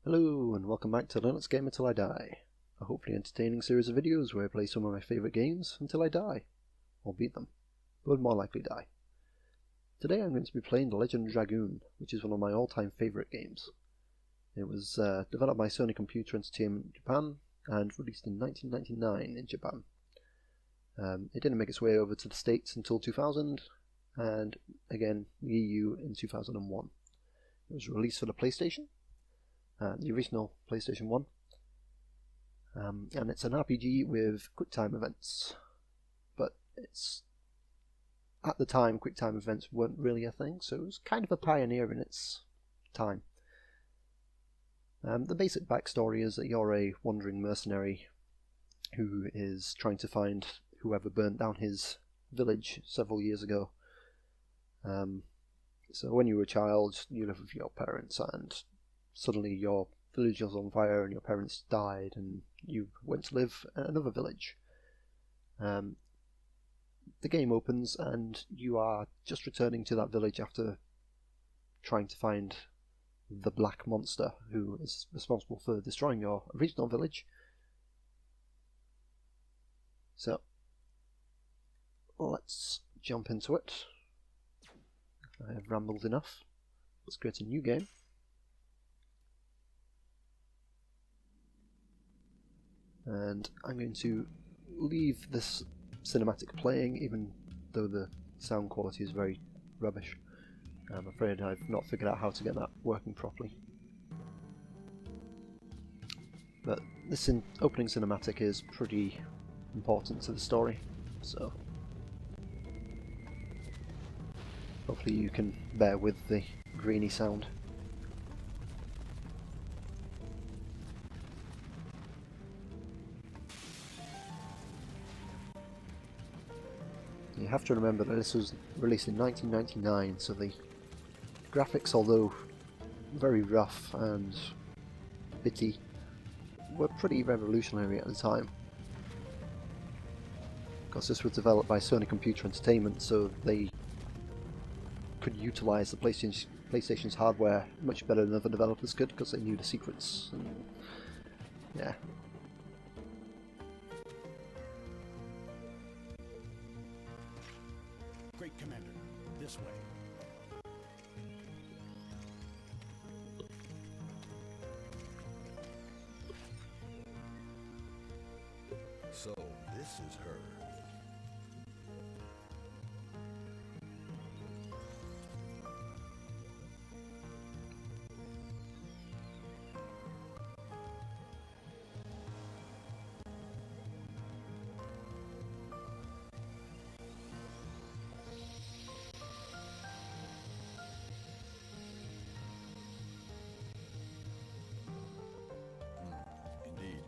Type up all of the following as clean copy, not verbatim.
Hello and welcome back to Linux Gamer Till I Die, a hopefully entertaining series of videos where I play some of my favourite games until I die, or beat them, but more likely die. Today I'm going to be playing The Legend of Dragoon, which is one of my all-time favourite games. It was developed by Sony Computer Entertainment in Japan and released in 1999 in Japan. It didn't make its way over to the States until 2000, and again the EU in 2001. It was released for the PlayStation, the original PlayStation 1, and it's an RPG with QuickTime events, but at the time QuickTime events weren't really a thing, so it was kind of a pioneer in its time. The basic backstory is that you're a wandering mercenary who is trying to find whoever burnt down his village several years ago. So when you were a child, you lived with your parents, and suddenly your village was on fire and your parents died and you went to live in another village. The game opens and you are just returning to that village after trying to find the black monster who is responsible for destroying your original village. So let's jump into it. I have rambled enough. Let's create a new game. And I'm going to leave this cinematic playing, even though the sound quality is very rubbish. I'm afraid I've not figured out how to get that working properly. But this opening cinematic is pretty important to the story, so hopefully you can bear with the grainy sound. You have to remember that this was released in 1999, so the graphics, although very rough and bitty, were pretty revolutionary at the time. Of course, this was developed by Sony Computer Entertainment, so they could utilise the PlayStation's hardware much better than other developers could, because they knew the secrets. And yeah. Great Commander, this way. So, this is her. Indeed.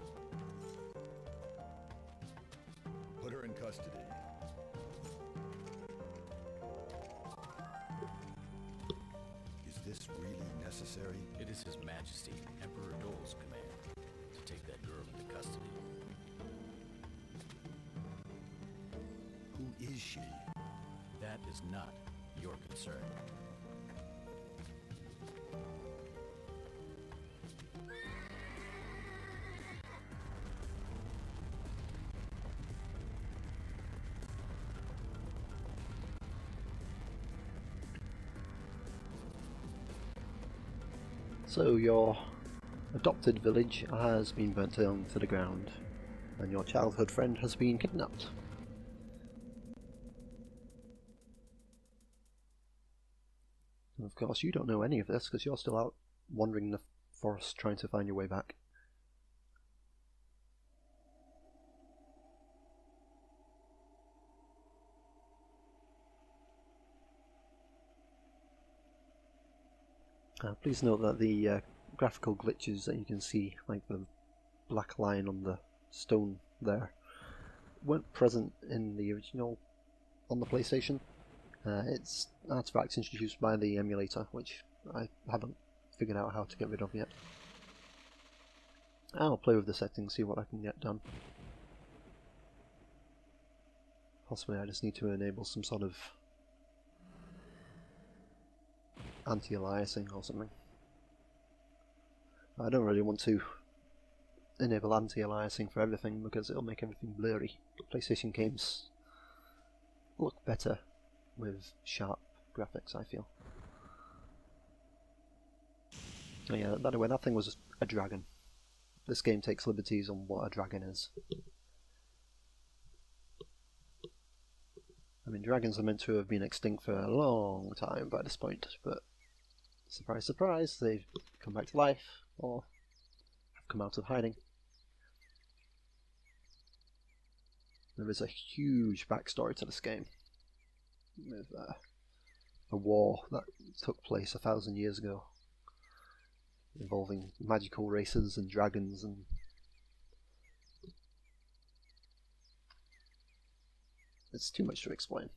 Put her in custody. Is this really necessary? It is His Majesty, Emperor Dole's command to take that girl into custody. Who is she? That is not your concern. So your adopted village has been burnt down to the ground, and your childhood friend has been kidnapped. And of course you don't know any of this because you're still out wandering the forest trying to find your way back. Please note that the graphical glitches that you can see, like the black line on the stone there, weren't present in the original on the PlayStation. It's artifacts introduced by the emulator, which I haven't figured out how to get rid of yet. I'll play with the settings, see what I can get done. Possibly I just need to enable some sort of anti-aliasing or something. I don't really want to enable anti-aliasing for everything because it'll make everything blurry. PlayStation games look better with sharp graphics, I feel. Oh yeah, by the way, that thing was a dragon. This game takes liberties on what a dragon is. I mean, dragons are meant to have been extinct for a long time by this point, but surprise, surprise, they've come back to life, or have come out of hiding. There is a huge backstory to this game, with a war that took place 1,000 years ago, involving magical races and dragons, and it's too much to explain.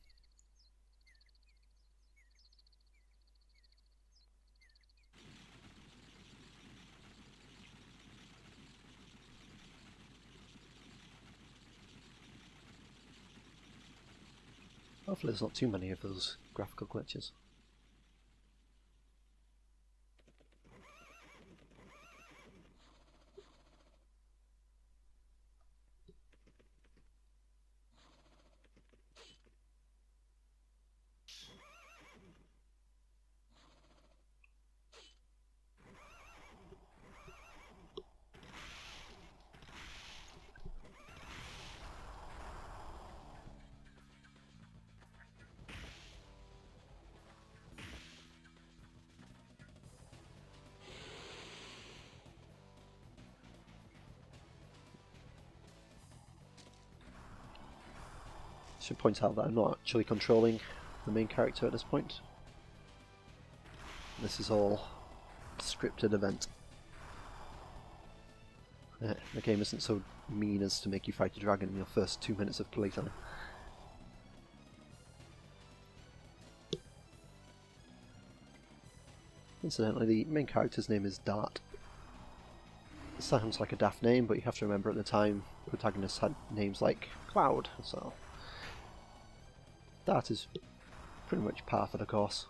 Hopefully there's not too many of those graphical glitches. I should point out that I'm not actually controlling the main character at this point. This is all a scripted event. The game isn't so mean as to make you fight a dragon in your first 2 minutes of playtime. Incidentally, the main character's name is Dart. It sounds like a daft name, but you have to remember at the time protagonists had names like Cloud, so Dart is pretty much par for the course.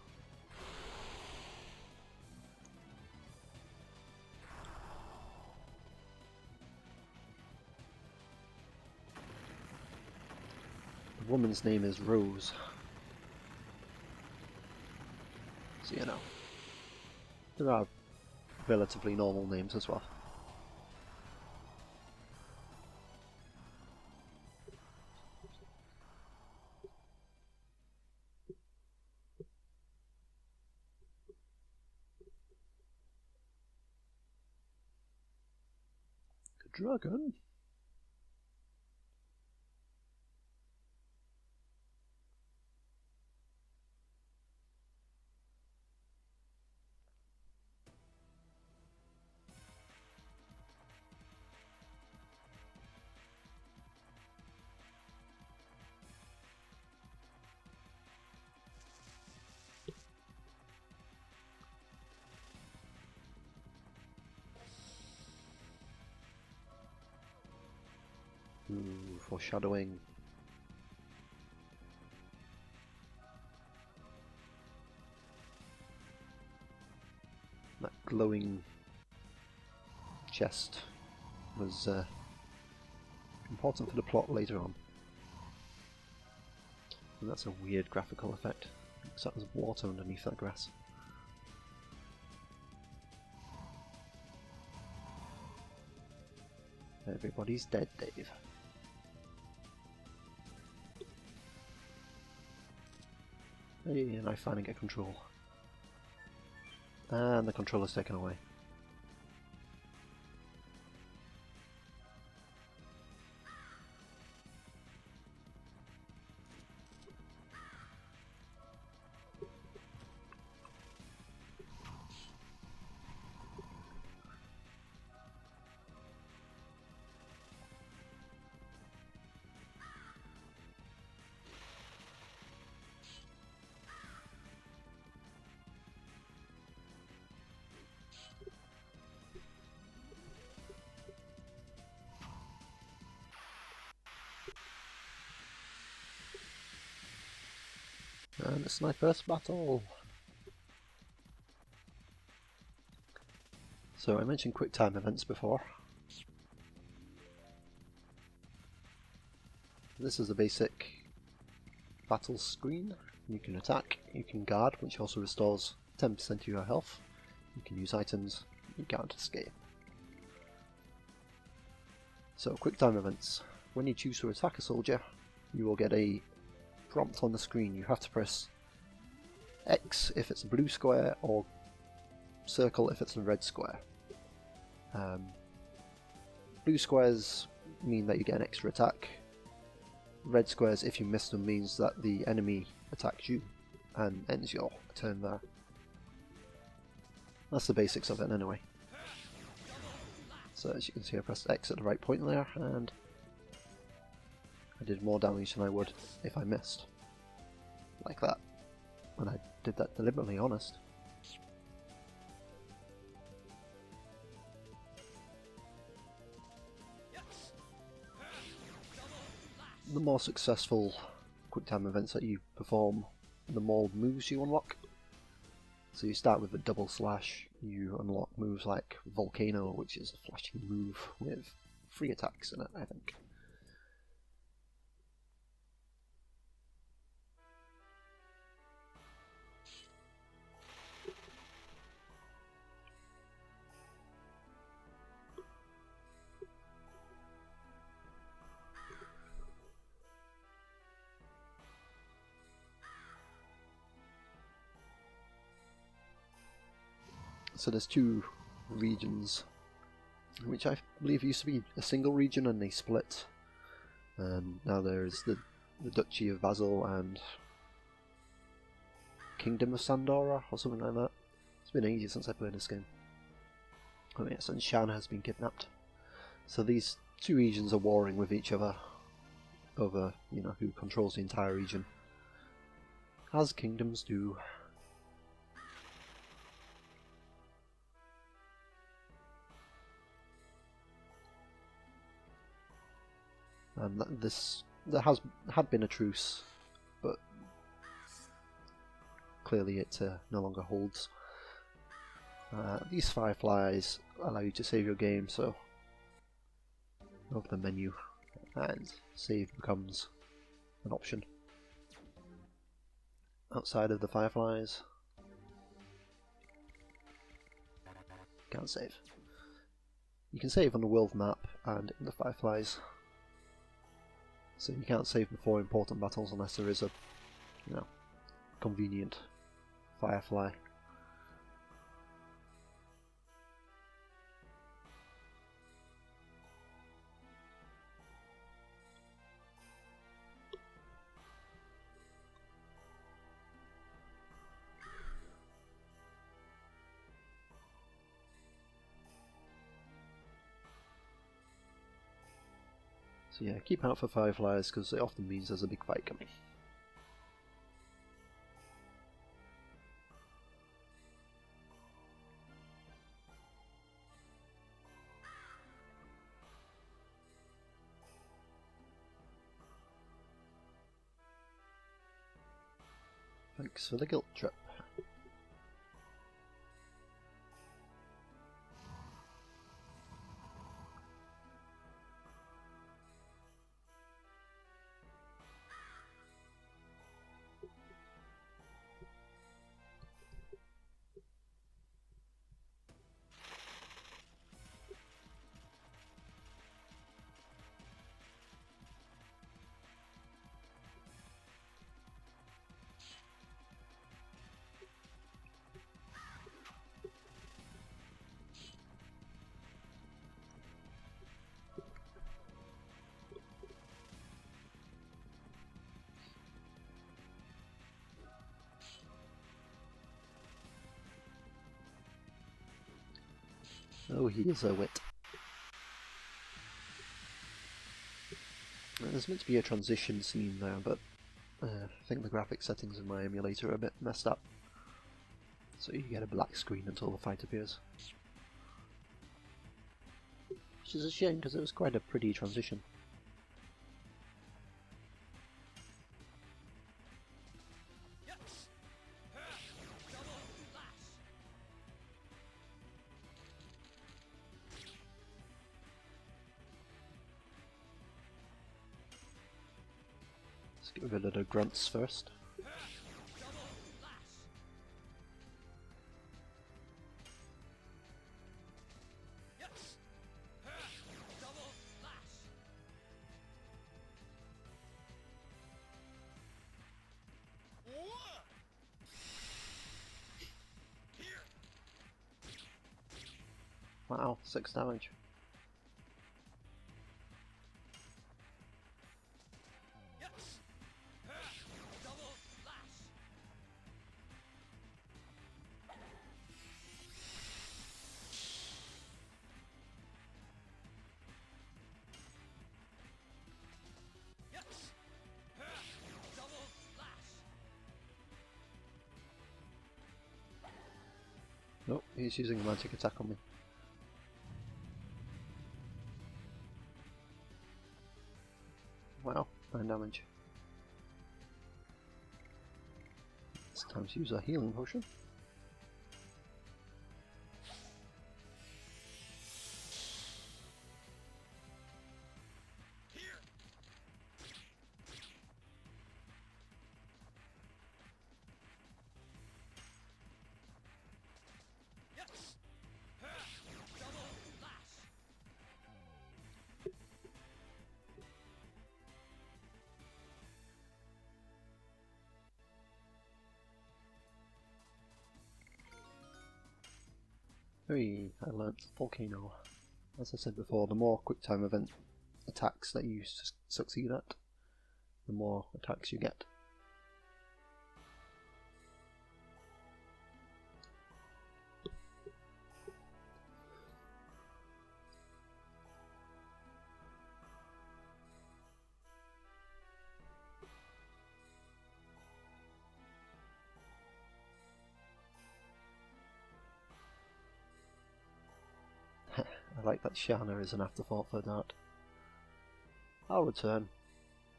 The woman's name is Rose. So you know, there are relatively normal names as well. Dragon? Ooh, foreshadowing. That glowing chest was important for the plot later on. And that's a weird graphical effect, except there's water underneath that grass. Everybody's dead, Dave. Hey, and I finally get control. And the controller's taken away. And it's my first battle! So I mentioned quick time events before. This is the basic battle screen. You can attack, you can guard, which also restores 10% of your health. You can use items, you can't escape. So quick time events. When you choose to attack a soldier, you will get a prompt on the screen. You have to press X if it's a blue square, or circle if it's a red square. Blue squares mean that you get an extra attack. Red squares, if you miss them, means that the enemy attacks you and ends your turn there. That's the basics of it anyway. So as you can see, I pressed X at the right point there, and I did more damage than I would if I missed. Like that. And I did that deliberately, honest. The more successful quick time events that you perform, the more moves you unlock. So you start with a double slash, you unlock moves like Volcano, which is a flashing move with 3 attacks in it, I think. So there's 2 regions, which I believe used to be a single region and they split. Now there's the Duchy of Basel and Kingdom of Sandora, or something like that. It's been ages since I played this game. Oh yes, and Shan has been kidnapped. So these 2 regions are warring with each other over, you know, who controls the entire region. As kingdoms do. And there had been a truce, but clearly it no longer holds. These fireflies allow you to save your game, so over the menu, and save becomes an option. Outside of the fireflies, can't save. You can save on the world map and in the fireflies. So you can't save before important battles unless there is a, you know, convenient firefly. So yeah, keep out for fireflies because it often means there's a big fight coming. Thanks for the guilt trip. Oh, he is a wit. There's meant to be a transition scene there, but I think the graphic settings in my emulator are a bit messed up. So you get a black screen until the fight appears. Which is a shame because it was quite a pretty transition. Let's get rid of the grunts first. Wow, 6 damage. Nope, he's using a magic attack on me. Wow, 9 damage. It's time to use a healing potion. Hey, I learnt Volcano. As I said before, the more quick time event attacks that you succeed at, the more attacks you get. I like that Shanna is an afterthought for that. I'll return.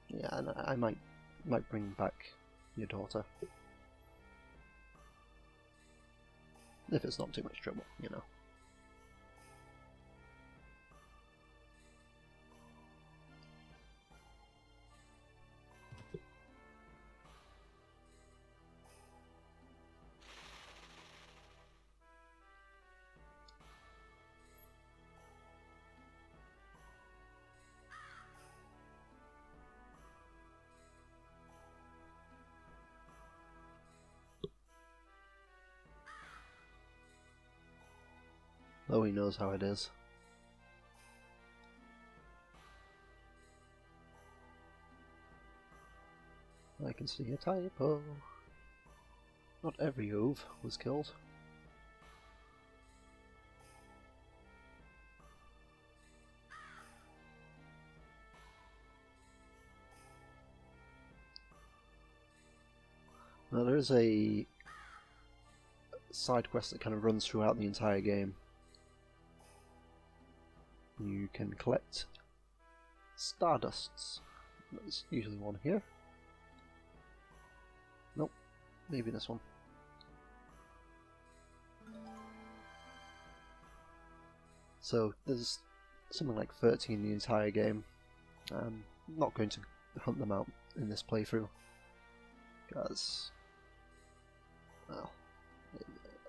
Yeah, and I might bring back your daughter. If it's not too much trouble, you know. Though he knows how it is. I can see a typo. Not every Ove was killed. Now there is a side quest that kind of runs throughout the entire game. You can collect Stardusts. There's usually one here. Nope, maybe this one. So there's something like 30 in the entire game. I'm not going to hunt them out in this playthrough because, well,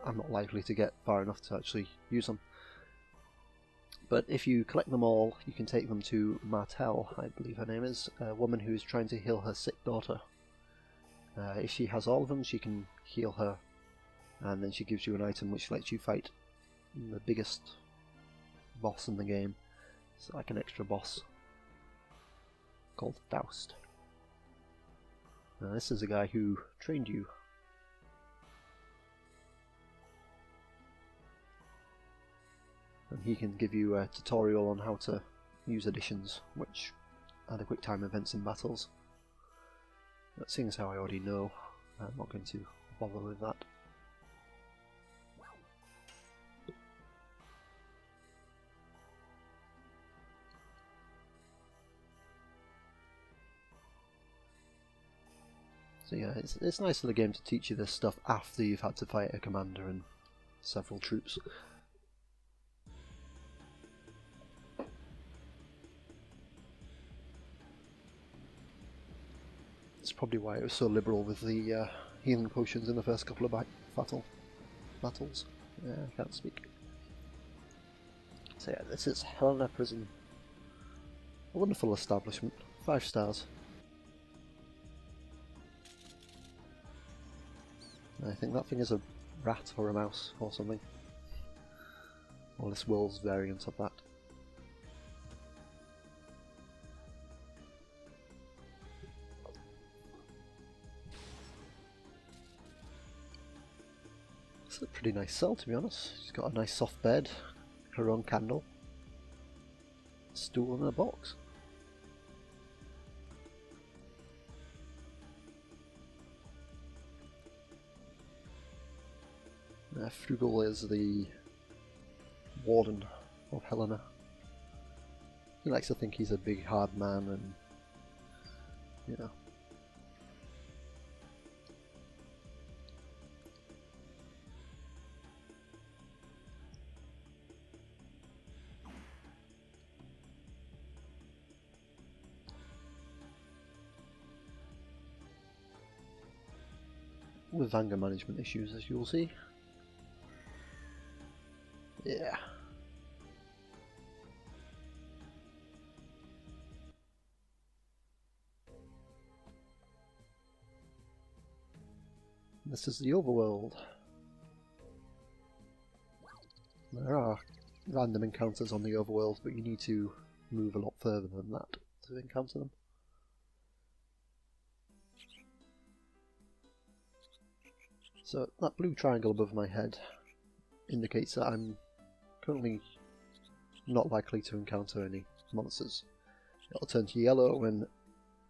I'm not likely to get far enough to actually use them. But if you collect them all, you can take them to Martel, I believe her name is, a woman who is trying to heal her sick daughter. If she has all of them, she can heal her, and then she gives you an item which lets you fight the biggest boss in the game. It's like an extra boss called Faust. Now, this is a guy who trained you. And he can give you a tutorial on how to use additions, which are the quick time events in battles. But seeing as how I already know, I'm not going to bother with that. So yeah, it's nice in the game to teach you this stuff after you've had to fight a commander and several troops. That's probably why it was so liberal with the healing potions in the first couple of battles. Yeah, I can't speak. So yeah, this is Helena Prison. A wonderful establishment. 5 stars. I think that thing is a rat or a mouse or something. Or this world's variant of that. It's a pretty nice cell, to be honest. She's got a nice soft bed, her own candle, a stool and a box. Frugal is the warden of Helena. He likes to think he's a big hard man and, you know. With anger management issues, as you'll see. Yeah. This is the overworld. There are random encounters on the overworld, but you need to move a lot further than that to encounter them. So that blue triangle above my head indicates that I'm currently not likely to encounter any monsters. It'll turn to yellow when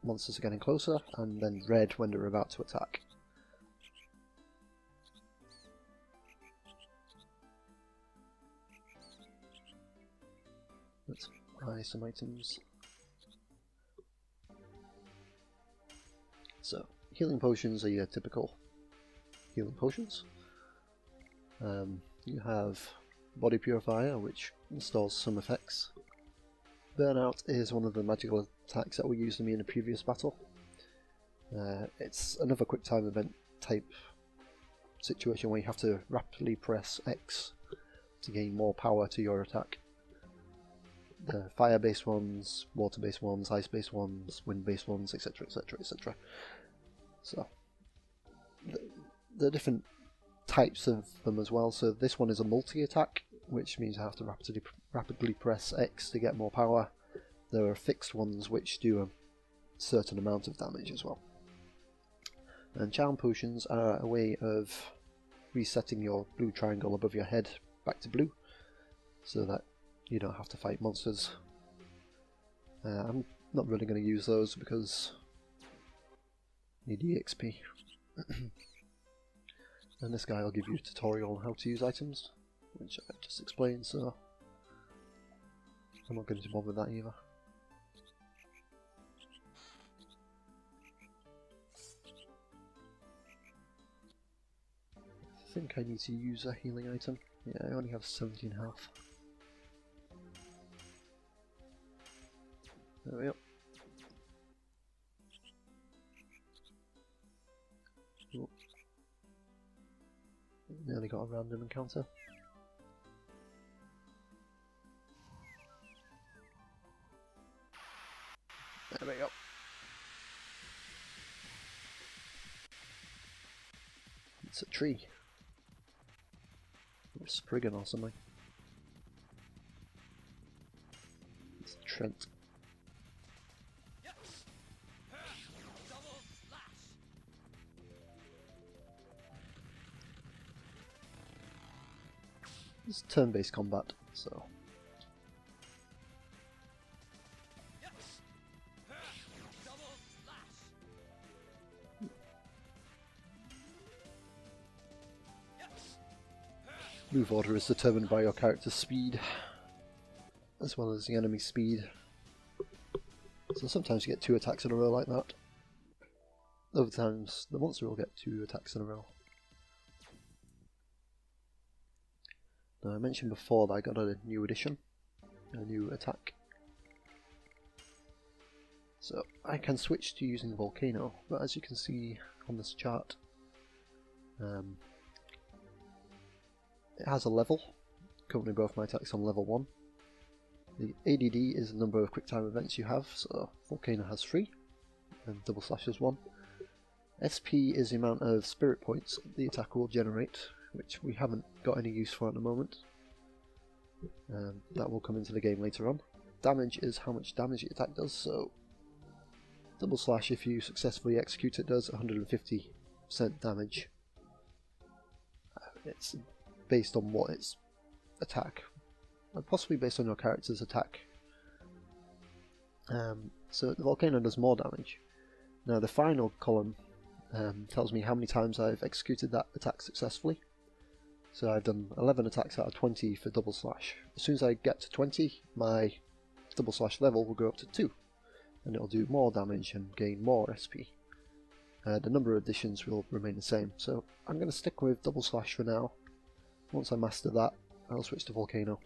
monsters are getting closer, and then red when they're about to attack. Let's buy some items. So, healing potions are your typical healing potions. You have Body Purifier, which installs some effects. Burnout is one of the magical attacks that were used on me in a previous battle. It's another quick time event type situation where you have to rapidly press X to gain more power to your attack. The fire-based ones, water-based ones, ice-based ones, wind-based ones, etc, etc, etc. So, there are different types of them as well. So this one is a multi-attack, which means I have to rapidly press X to get more power. There are fixed ones which do a certain amount of damage as well. And charm potions are a way of resetting your blue triangle above your head back to blue, so that you don't have to fight monsters. I'm not really going to use those because I need EXP. And this guy will give you a tutorial on how to use items, which I just explained, so I'm not going to bother with that either. I think I need to use a healing item. Yeah, I only have 17 health. There we go. Oh. Nearly got a random encounter. There we go. It's a tree. Or a spriggan or something. It's Trent. It's turn-based combat, so move order is determined by your character's speed, as well as the enemy's speed. So sometimes you get 2 attacks in a row like that. Other times the monster will get 2 attacks in a row. Now I mentioned before that I got a new addition, a new attack. So I can switch to using Volcano, but as you can see on this chart, it has a level. Currently both my attacks on level 1. The ADD is the number of quick time events you have, so Volcano has 3, and Double Slash has 1. SP is the amount of spirit points the attack will generate, which we haven't got any use for at the moment. That will come into the game later on. Damage is how much damage the attack does, so Double Slash, if you successfully execute it, does 150% damage. It's based on what its attack, and possibly based on your character's attack. So the Volcano does more damage. Now the final column tells me how many times I've executed that attack successfully. So I've done 11 attacks out of 20 for Double Slash. As soon as I get to 20, my Double Slash level will go up to 2, and it'll do more damage and gain more SP. The number of additions will remain the same, so I'm going to stick with Double Slash for now. Once I master that, I'll switch to Volcano.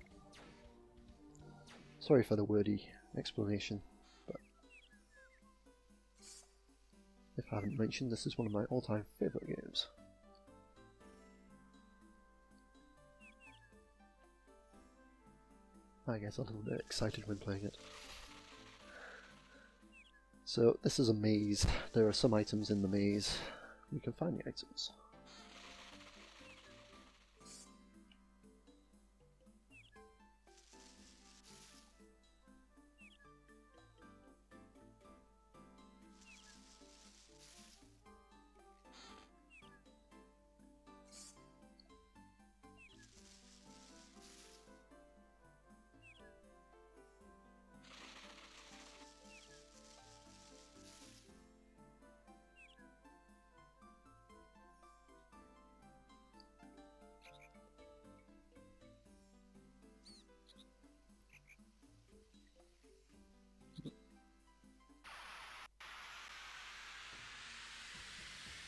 Sorry for the wordy explanation, but if I haven't mentioned, this is one of my all-time favourite games. I get a little bit excited when playing it. So this is a maze. There are some items in the maze. We can find the items.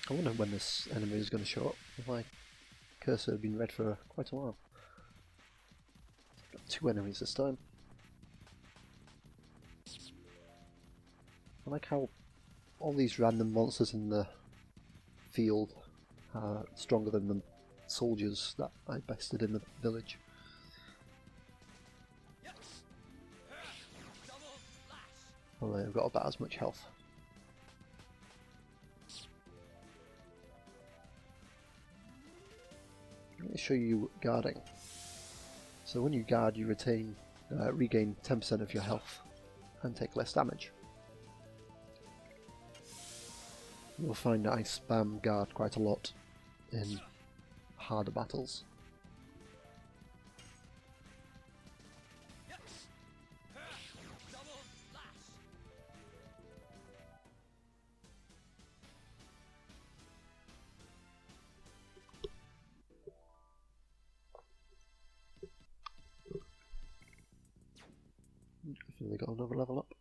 I wonder when this enemy is going to show up. My cursor had been red for quite a while. Got 2 enemies this time. I like how all these random monsters in the field are stronger than the soldiers that I bested in the village. Well, they've got about as much health. Let me show you guarding. So when you guard, you regain 10% of your health and take less damage. You'll find that I spam guard quite a lot in harder battles. I feel they got another level up.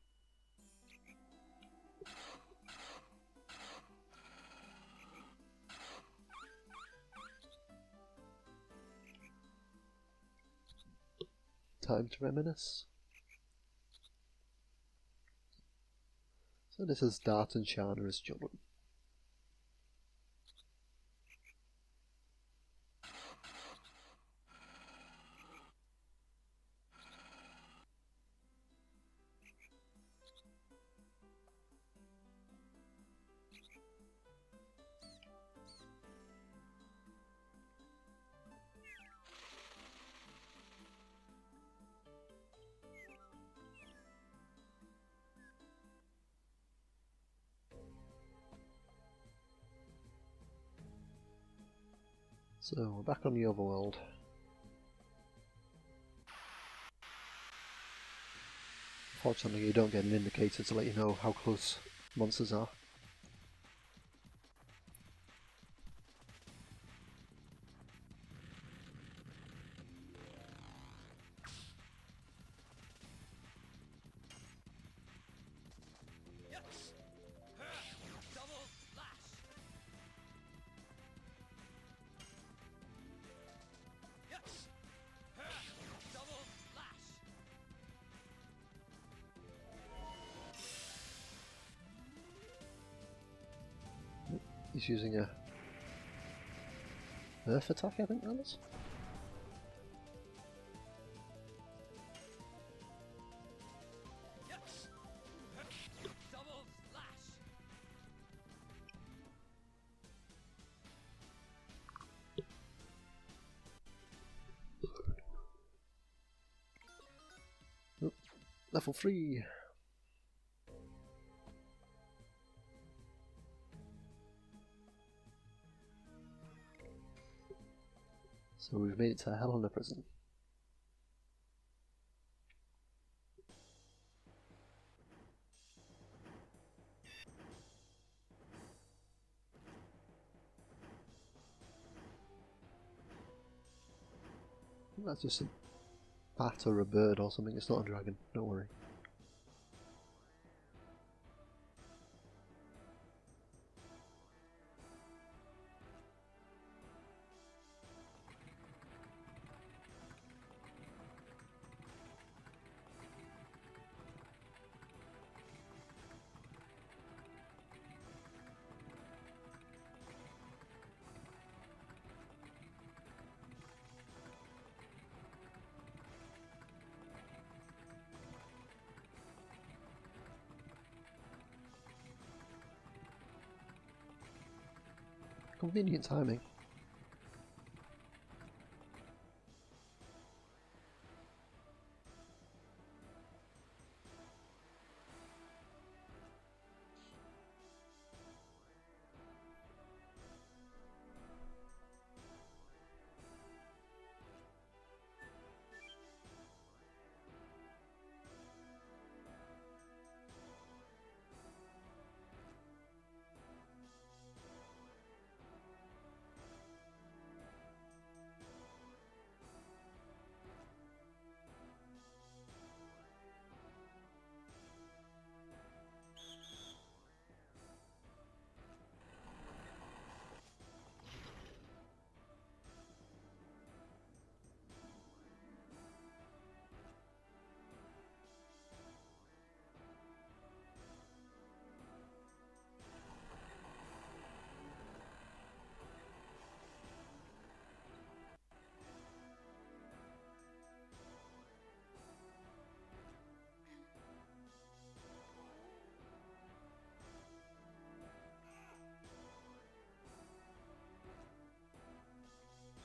Time to reminisce. So this is Dart and Shana as children. So we're back on the overworld. Fortunately, you don't get an indicator to let you know how close monsters are. He's using a earth attack, I think that is. Oh, level 3. So we've made it to Helena prison. I think that's just a bat or a bird or something. It's not a dragon, don't worry. Convenient timing.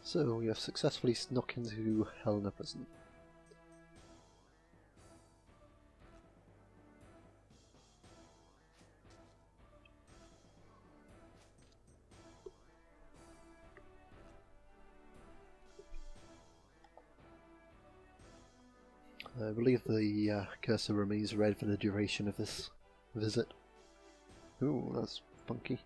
So we have successfully snuck into Helena prison. I believe the cursor remains red for the duration of this visit. Ooh, that's funky.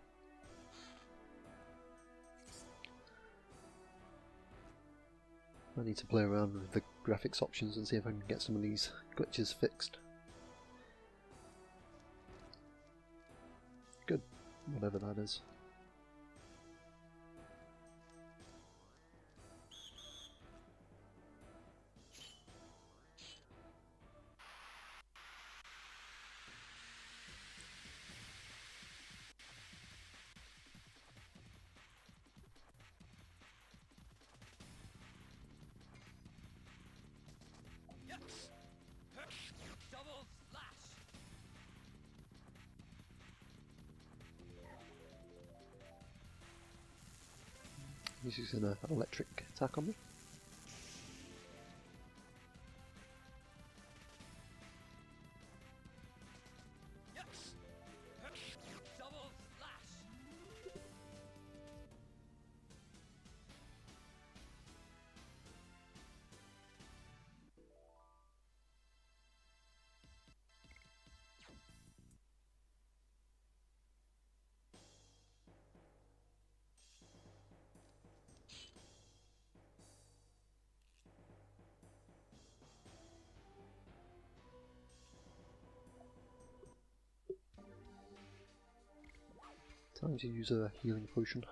I need to play around with the graphics options and see if I can get some of these glitches fixed. Good, whatever that is. Double slash. He's using an electric attack on me. Double slash. Time to use a healing potion.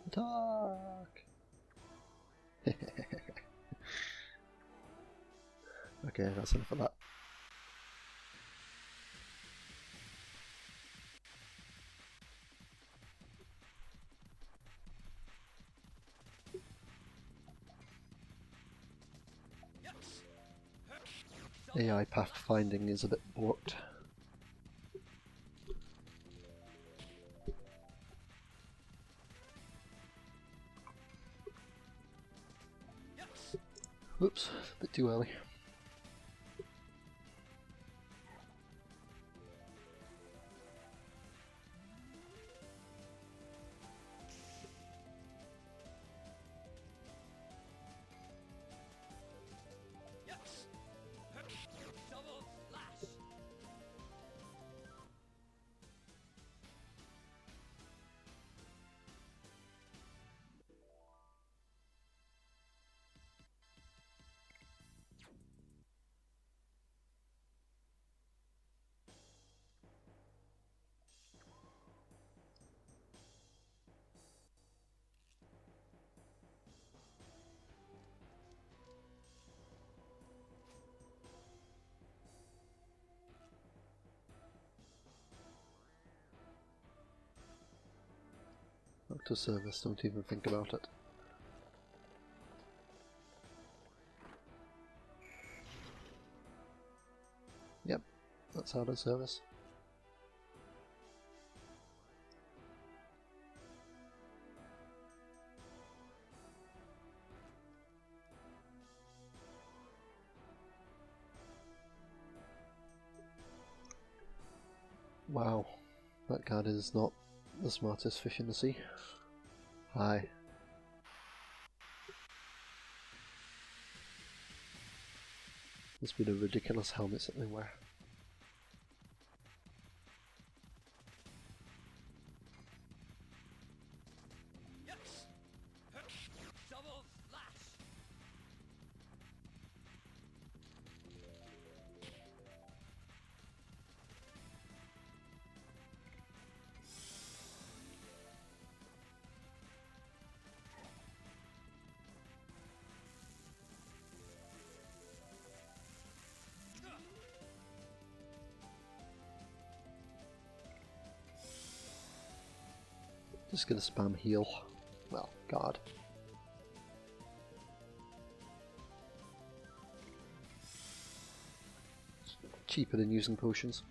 Attack! Okay, that's enough of that. AI pathfinding is a bit warped. Whoops, a bit too early. Doctor service, don't even think about it. Yep, that's out of service. Wow, that guard is not the smartest fish in the sea. Hi. Must be the ridiculous helmets that they wear. Just gonna spam heal. Well, guard. Cheaper than using potions.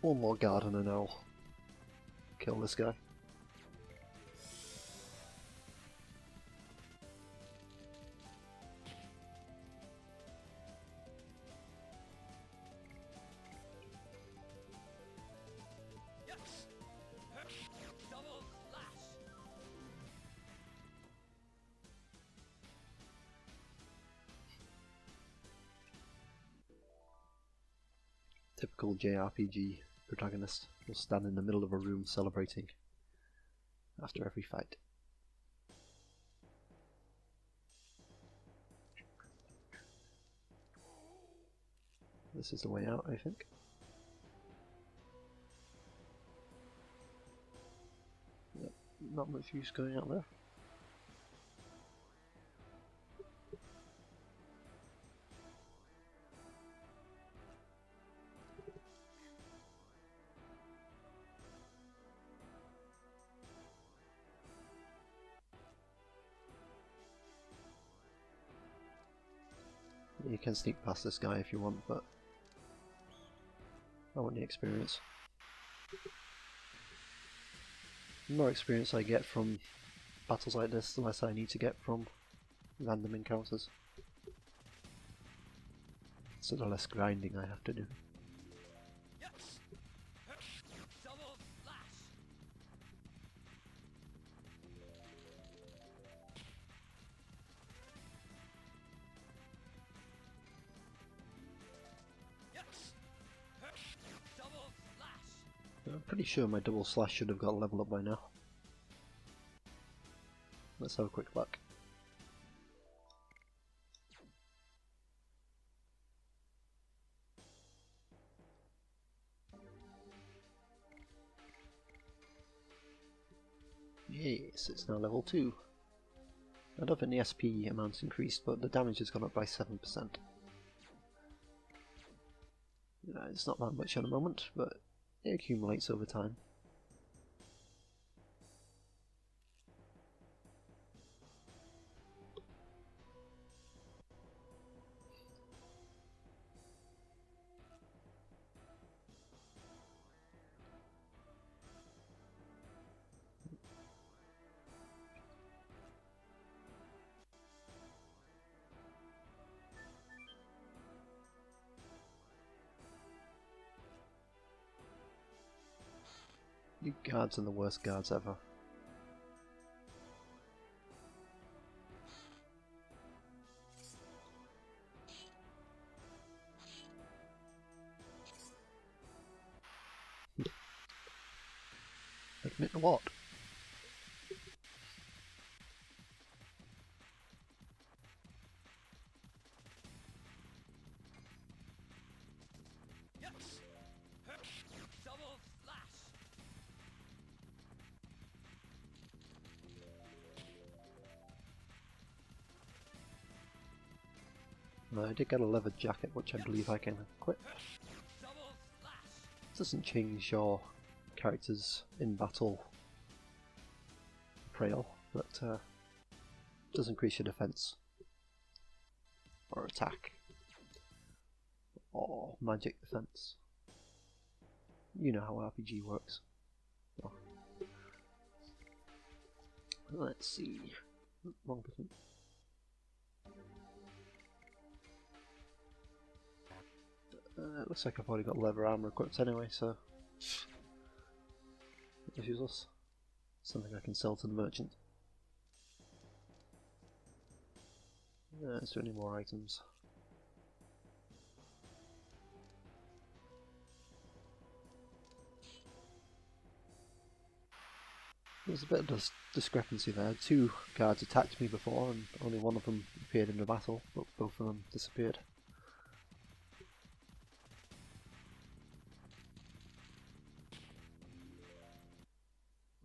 One more guard and an owl. Kill this guy. Typical JRPG protagonist will stand in the middle of a room celebrating after every fight. This is the way out, I think. Yep, not much use going out there. You can sneak past this guy if you want, but I want the experience. The more experience I get from battles like this, the less I need to get from random encounters. So the less grinding I have to do. I'm pretty sure my double slash should have got leveled up by now. Let's have a quick look. Yes, it's now level 2. I don't think the SP amount's increased, but the damage has gone up by 7%. It's not that much at the moment, but it accumulates over time. You guards are the worst guards ever. Admit what? Double slash. I did get a leather jacket, which I believe I can equip. Double slash. Doesn't change your characters in battle frail, but does increase your defense or attack or magic defense. You know how RPG works. Oh. Let's see. Wrong button. It looks like I've already got leather armor equipped anyway, so it's useless. Something I can sell to the merchant. Is there any more items? There's a bit of discrepancy there. 2 guards attacked me before and only one of them appeared in the battle, but both of them disappeared.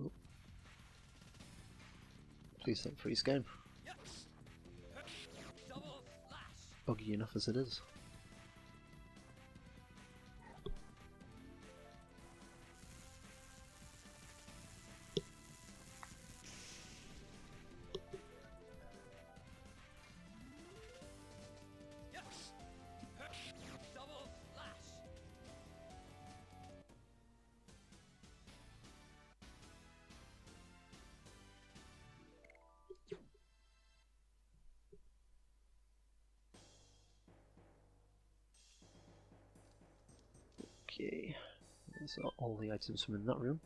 Oh. Please don't freeze game. Double slash. Buggy enough as it is. Double slash. Okay, these are all the items from in that room.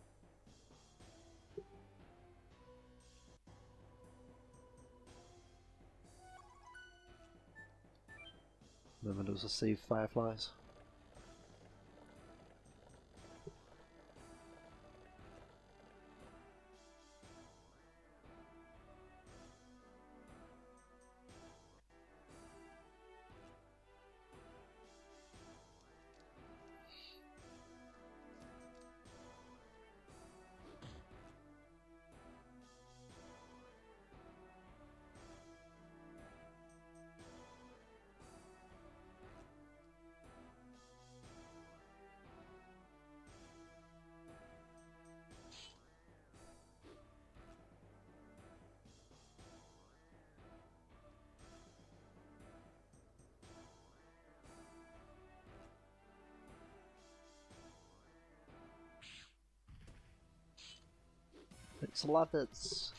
Remember those are saved fireflies. It's ladders.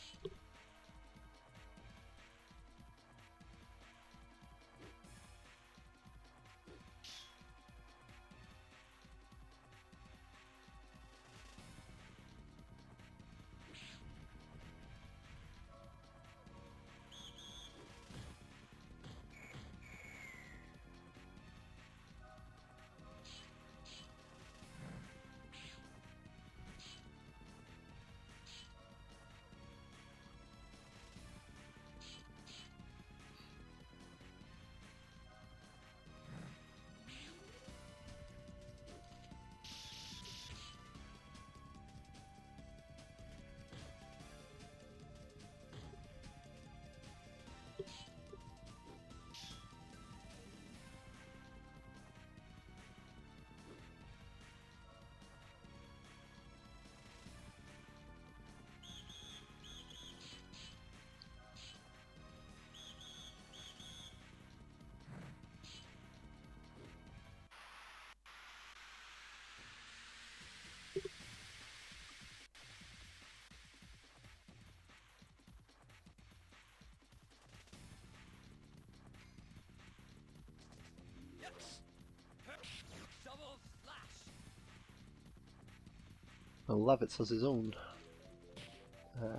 Lavitz has his own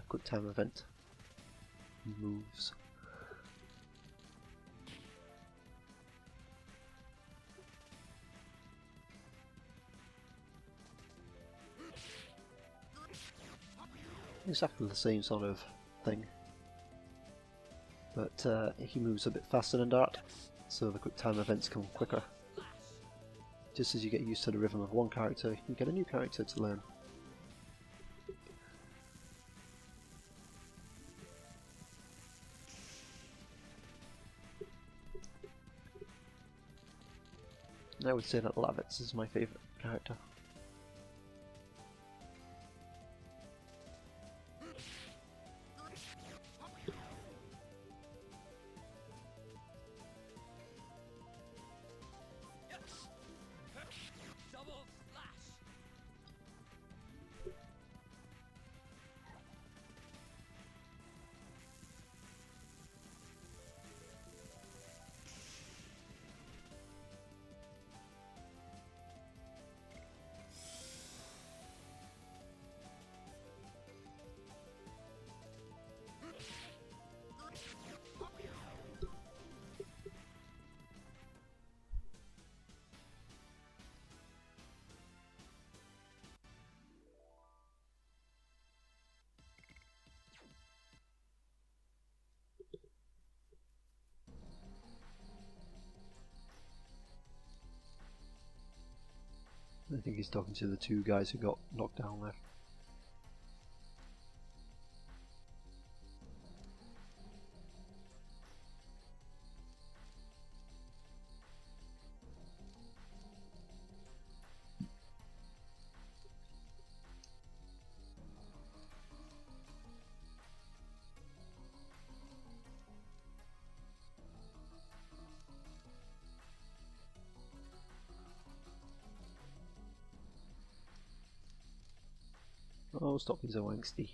quick time event moves. Exactly the same sort of thing, but he moves a bit faster than Dart, so the quick time events come quicker. Just as you get used to the rhythm of one character, you get a new character to learn. I would say that Lavitz is my favourite character. I think he's talking to the two guys who got knocked down there. Oh, stop being so angsty.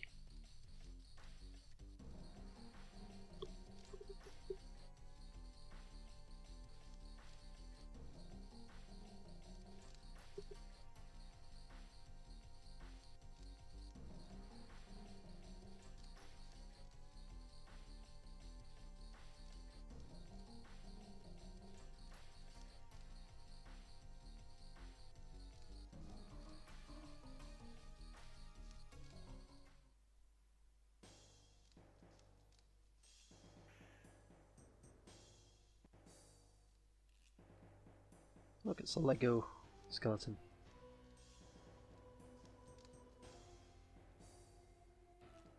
Look, it's a Lego skeleton.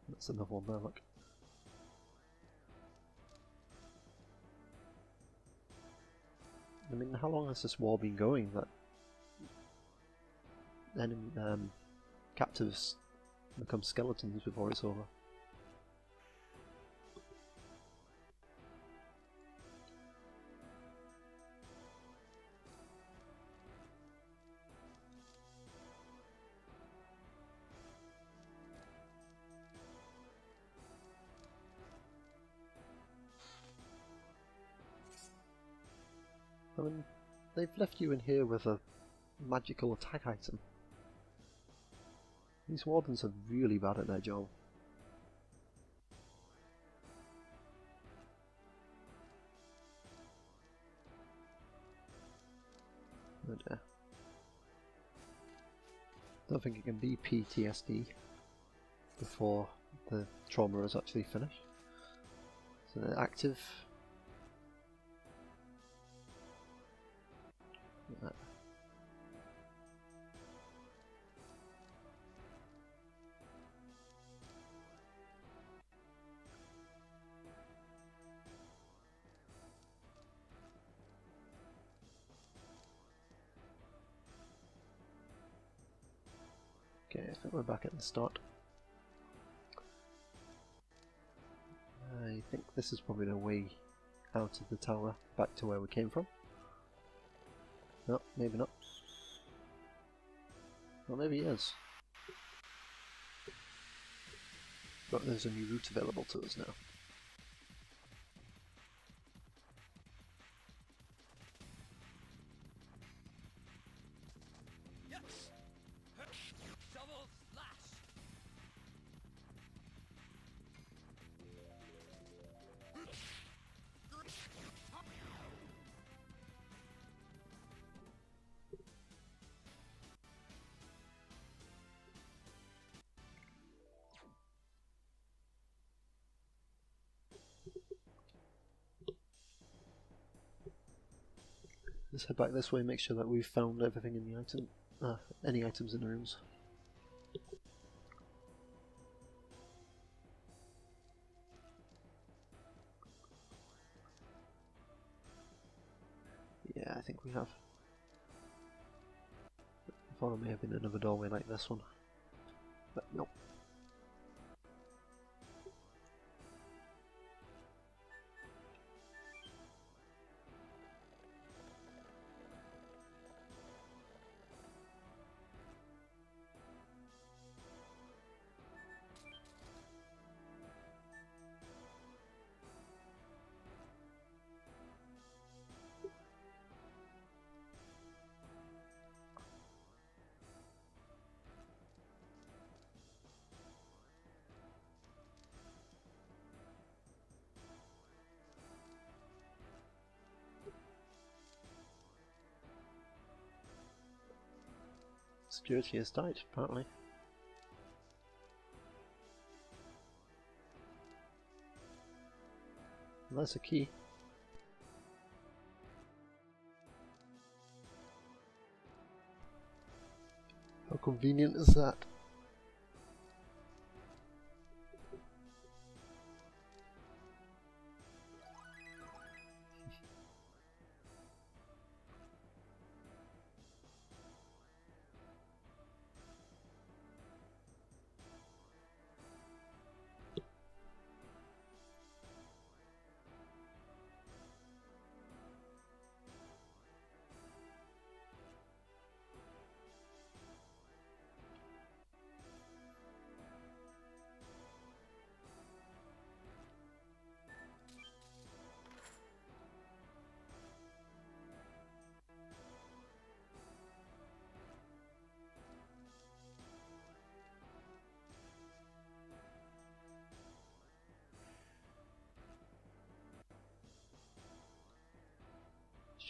That's another one there, look. I mean, how long has this war been going that enemy captives become skeletons before it's over? I mean, they've left you in here with a magical attack item. These wardens are really bad at their job. Oh dear. Don't think it can be PTSD before the trauma is actually finished. So they're active. Okay, I think we're back at the start. I think this is probably the way out of the tower, back to where we came from. No, maybe not. Well, maybe it is. But there's a new route available to us now. Let's head back this way and make sure that we've found everything in the item, any items in the rooms. Yeah, I think we have. I thought there may have been another doorway like this one, but nope. Security has died, apparently. Well, there's a key. How convenient is that?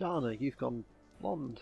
Shana, you've gone blonde.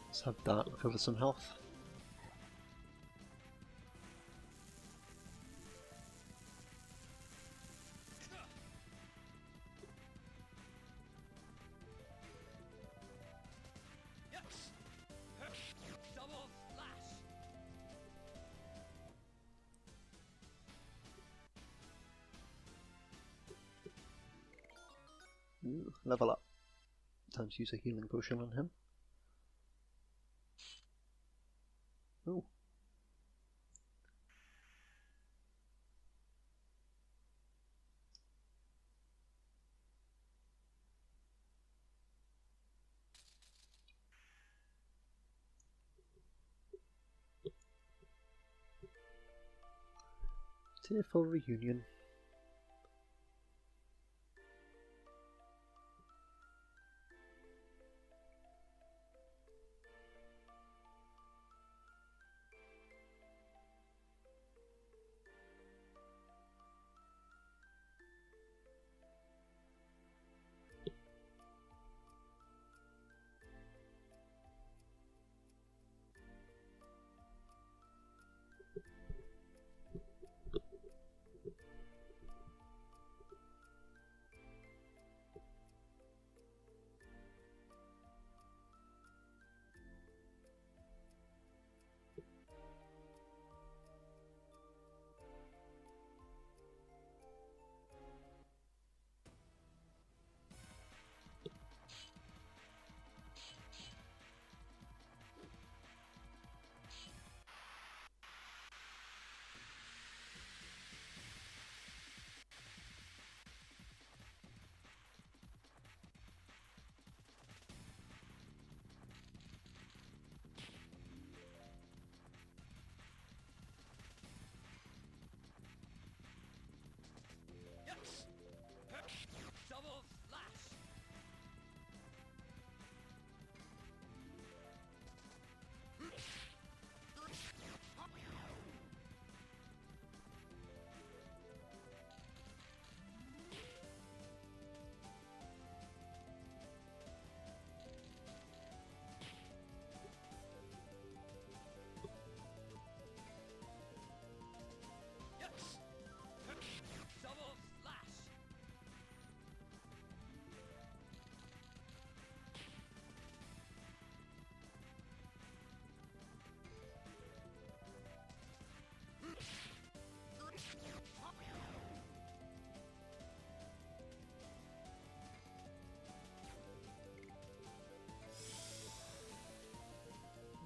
Let's have that recover some health. Ooh, level up. Time to use a healing potion on him. Ooh. Tearful reunion.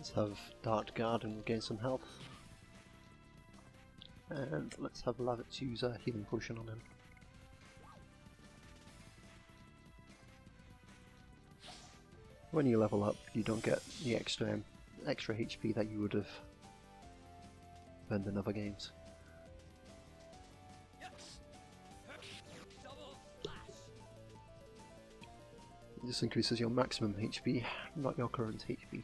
Let's have Dart Guard and gain some health. And let's have Lavitz use a healing potion on him. When you level up, you don't get the extra HP that you would have earned in other games. This increases your maximum HP, not your current HP.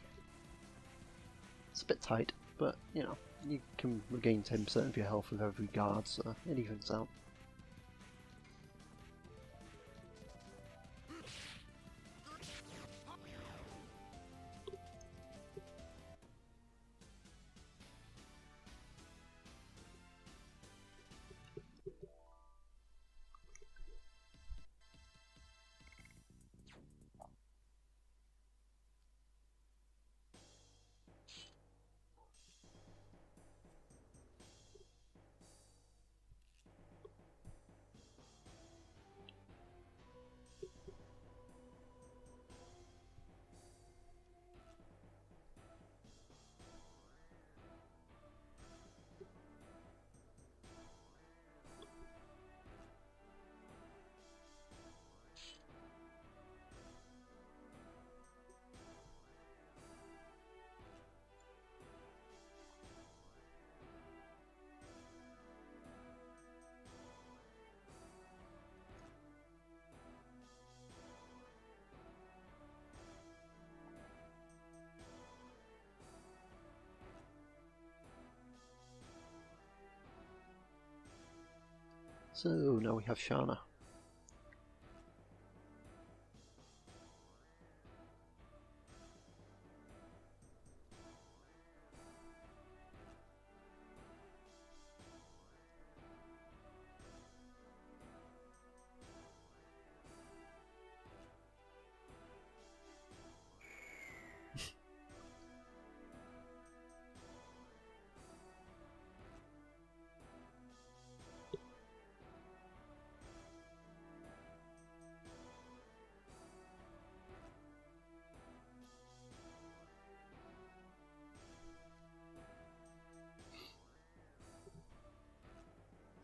It's a bit tight, but you know, you can regain 10% of your health with every guard, so it evens out. So now we have Shana.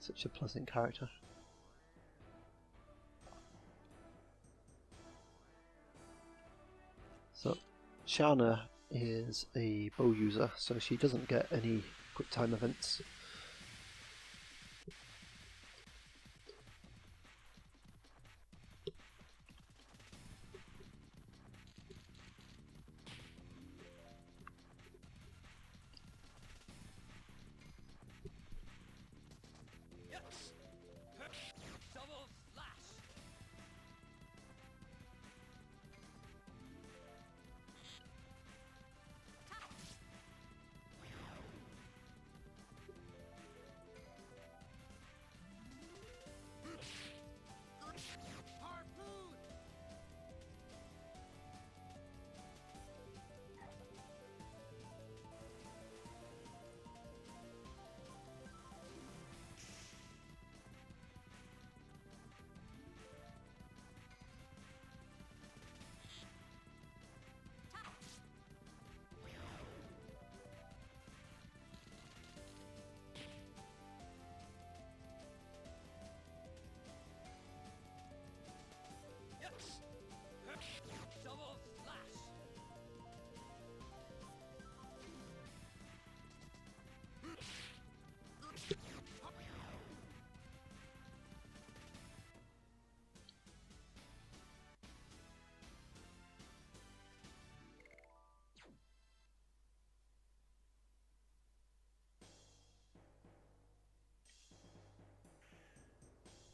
Such a pleasant character. So, Shana is a bow user, so she doesn't get any quick time events.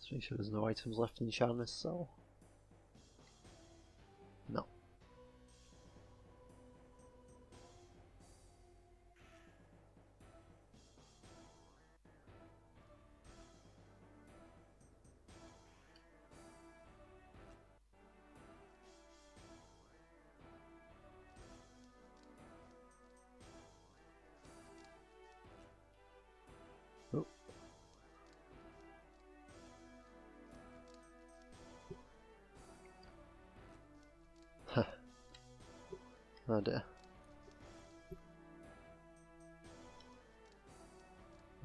Let's make sure there's no items left in Shana's cell. No. Oh. Oh dear.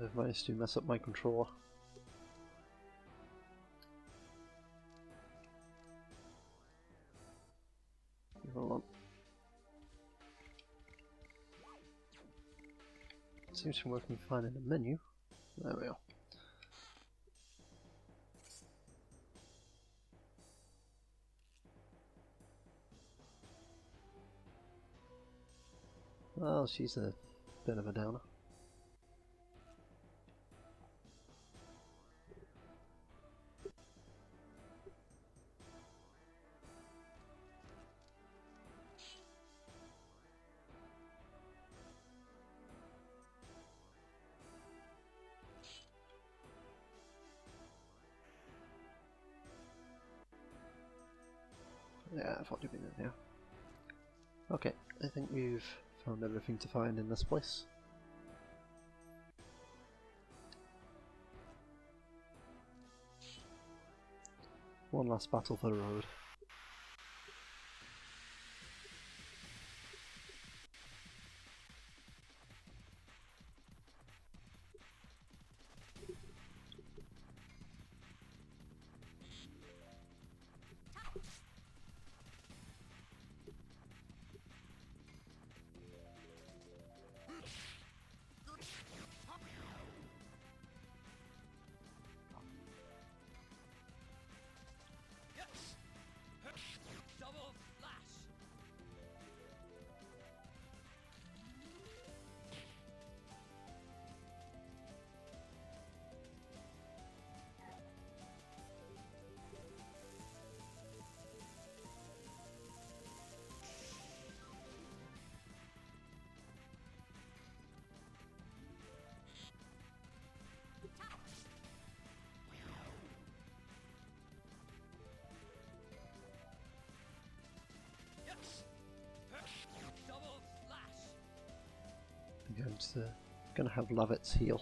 I've managed to mess up my controller. Hold on. Seems to be working fine in the menu. There we are. Well, she's a bit of a downer. Yeah, I thought you'd been in here. Okay, I think we've found everything to find in this place. One last battle for the road. Gonna have Lovett's heal.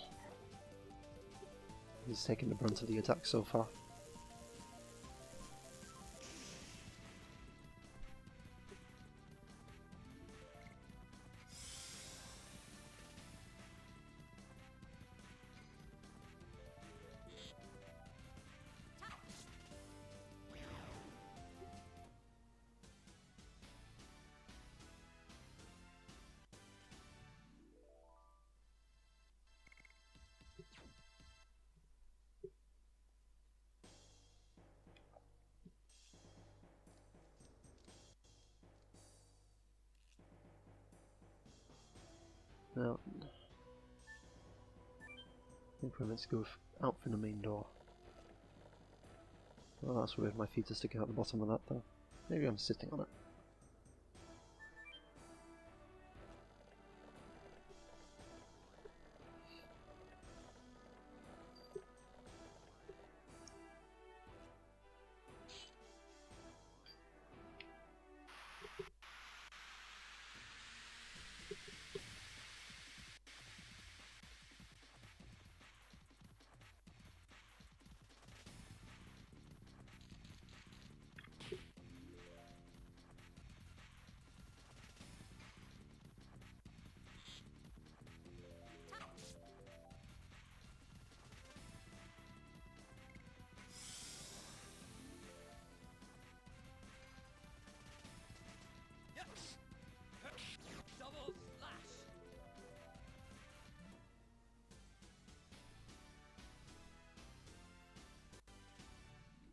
He's taking the brunt of the attack so far. Now, I think we're meant to go out from the main door. Well, that's weird, my feet are sticking out the bottom of that though. Maybe I'm sitting on it.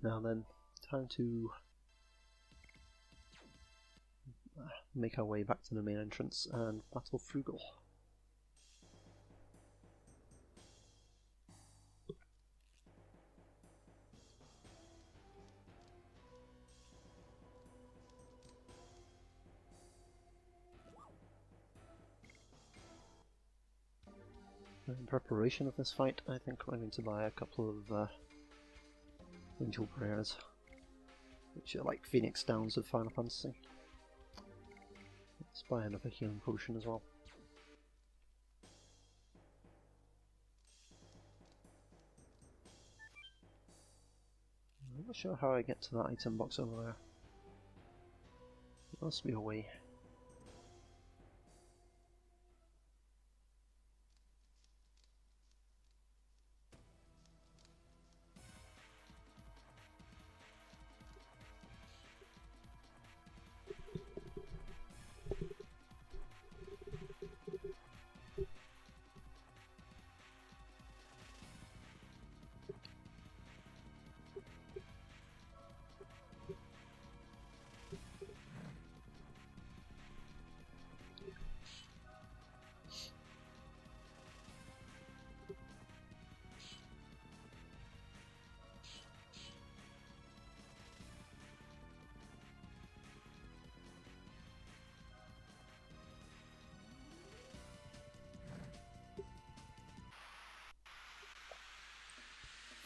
Now then, time to make our way back to the main entrance and battle Frugal. In preparation of this fight, I think we're going to buy a couple of Angel Prayers, which are like Phoenix Downs of Final Fantasy. Let's buy another healing potion as well. I'm not sure how I get to that item box over there. There must be a way.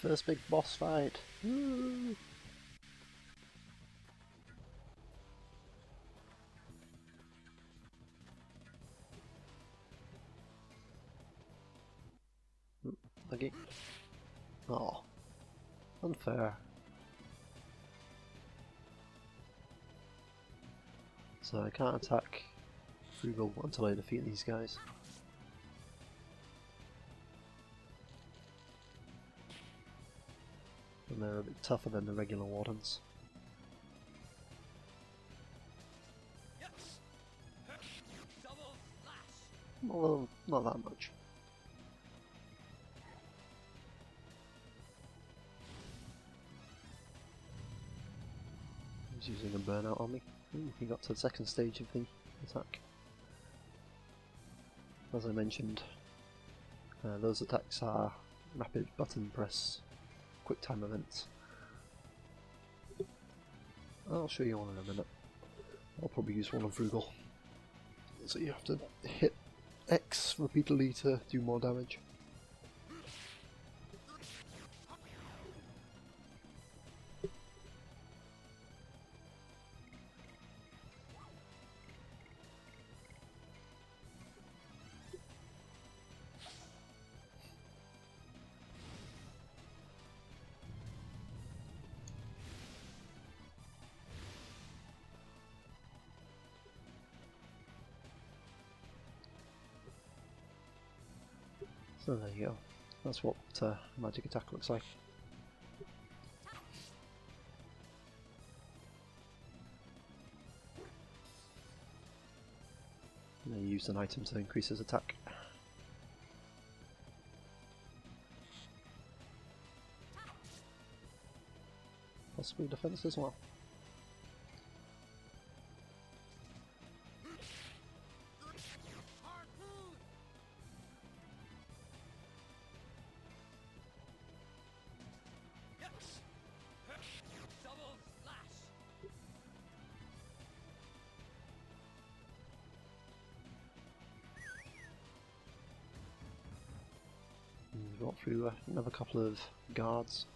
First big boss fight. Woo! Okay. Oh, unfair. So I can't attack Frugal until I defeat these guys. And they're a bit tougher than the regular wardens. Well, not that much. He's using a burnout on me. Ooh, he got to the second stage of the attack. As I mentioned, those attacks are rapid button press, quick time events. I'll show you one in a minute. I'll probably use one on Frugal. So you have to hit X repeatedly to do more damage. So there you go. That's what magic attack looks like. And then you use an item to increase his attack. Possibly defense as well. And got through another couple of guards.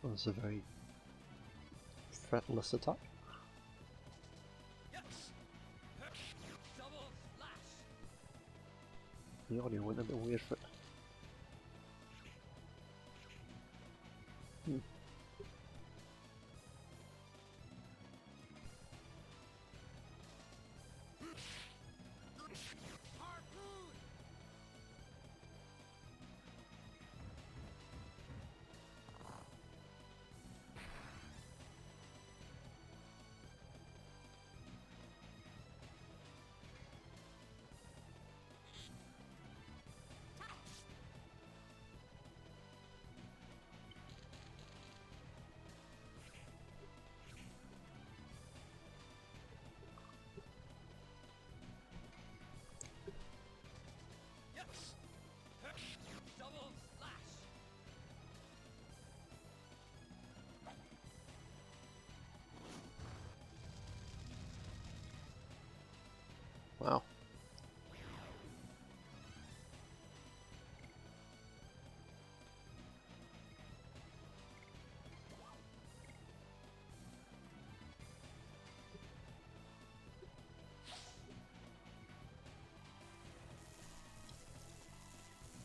That was a very fretless attack. The audio went a bit weird for it. Wow.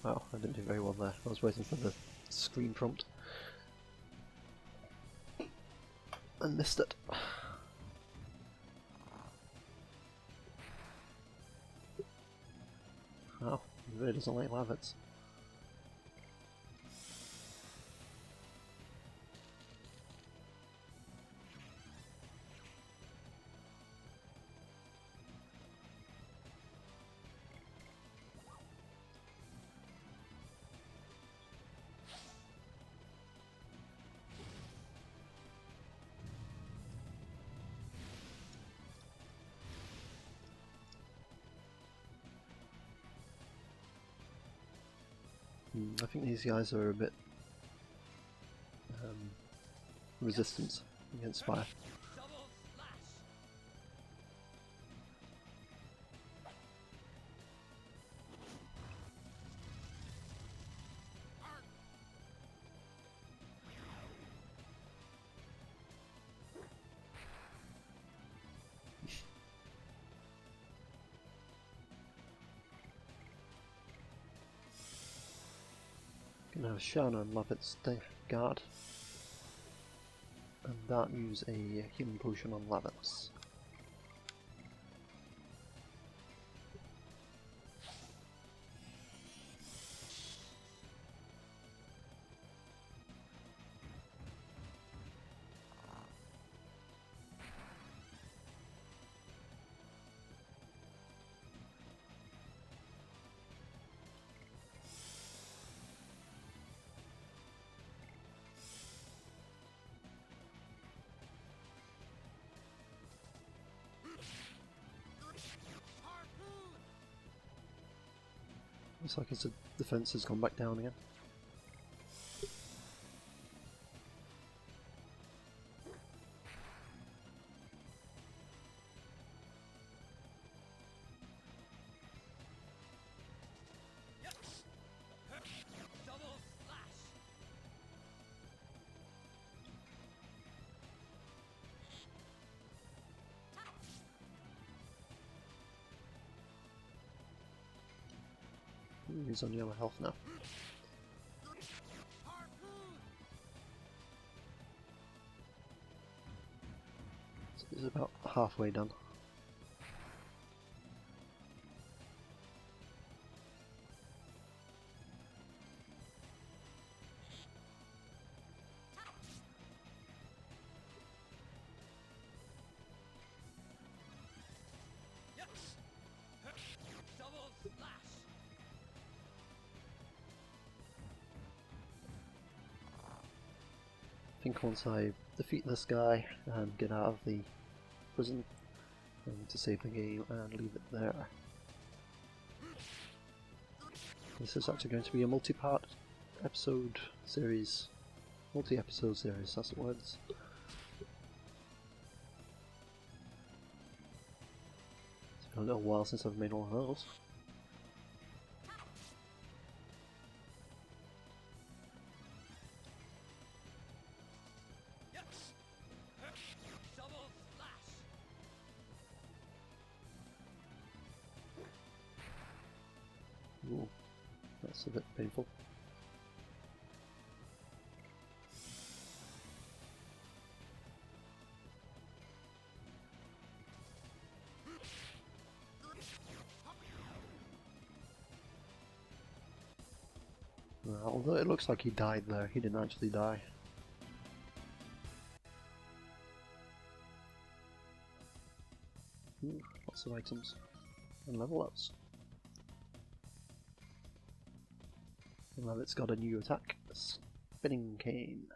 Wow, I didn't do very well there. I was waiting for the screen prompt. And missed it. Wow, he really doesn't like lavits. I think these guys are a bit resistant against fire. Gonna have Shana and Lapit's guard, and that use a healing potion on Lapit's. Looks like his defense has gone back down again. He's on yellow health now. So he's about halfway done. I think once I defeat this guy and get out of the prison, I'm going to save the game and leave it there. This is actually going to be a multi-part episode series, multi-episode series, that's the words. It's been a little while since I've made one of those. Ooh, that's a bit painful. Although it looks like he died there, he didn't actually die. Ooh, lots of items and level ups. And now it's got a new attack, Spinning Cane.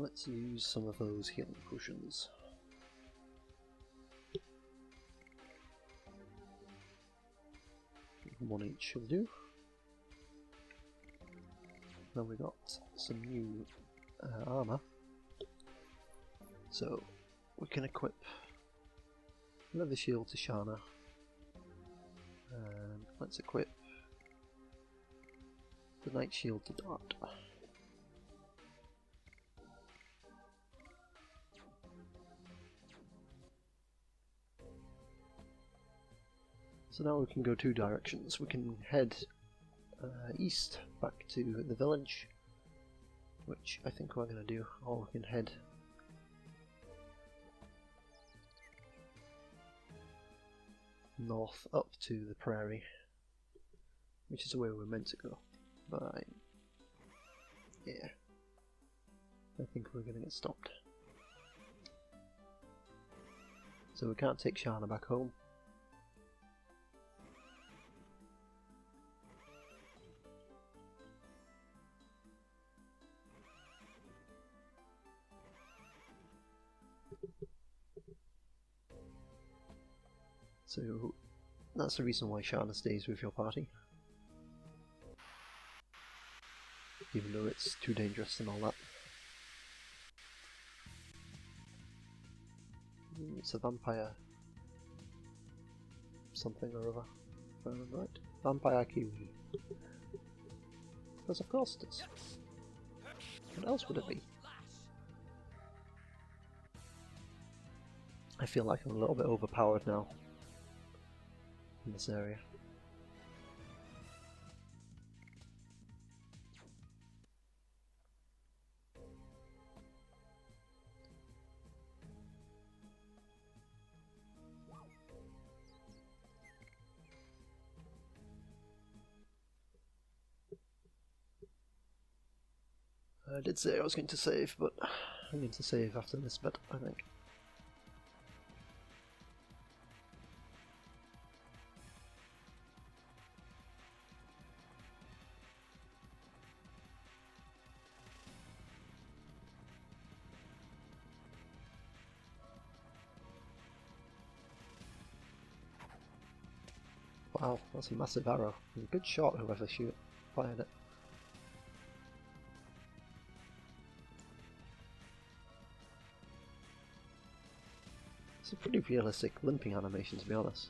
Let's use some of those healing potions. One each will do. Now we got some new armour, so we can equip leather shield to Shana, and let's equip the night shield to Dart. So now we can go two directions. We can head east back to the village, which I think we're going to do, or we can head north up to the prairie, which is the way we're meant to go. But yeah, I think we're going to get stopped. So we can't take Shana back home. So that's the reason why Shana stays with your party, even though it's too dangerous and all that. It's a vampire something or other, if I remember right. Vampire kiwi. Because of course it is. What else would it be? I feel like I'm a little bit overpowered now in this area. I did say I was going to save, but I'm going to save after this bit, I think. Wow, that's a massive arrow. Good shot, whoever fired it. It's a pretty realistic limping animation, to be honest.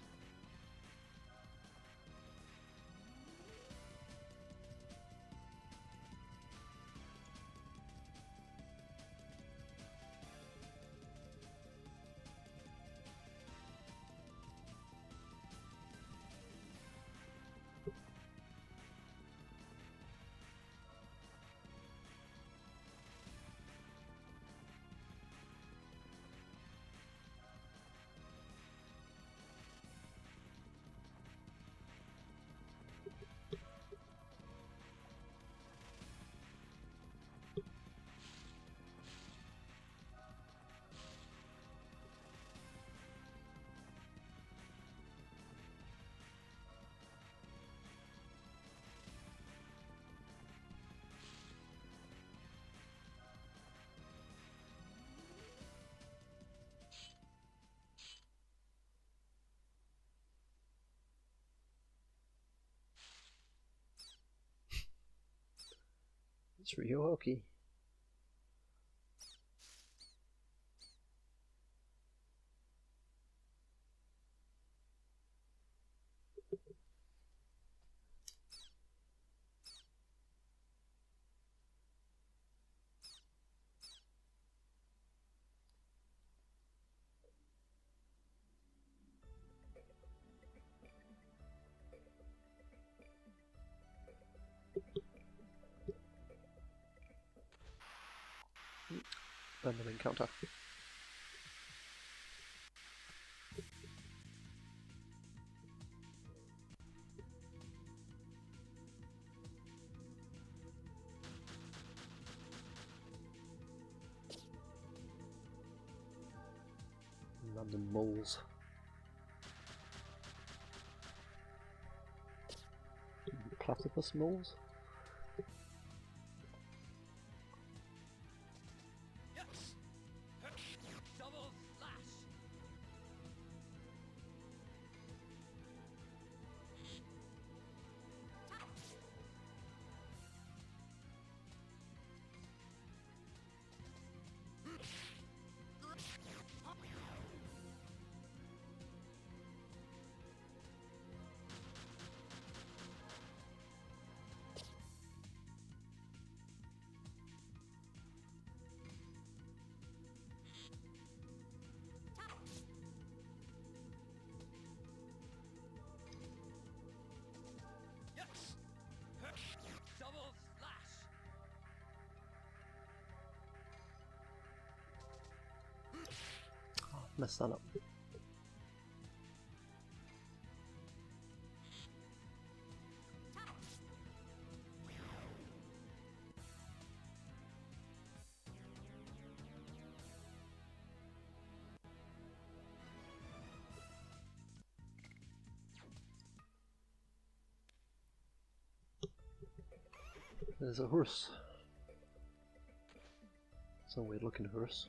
It's Ryohoki. Random encounter. Random moles. Platypus moles? Mess that up. There's a horse. It's a weird looking horse.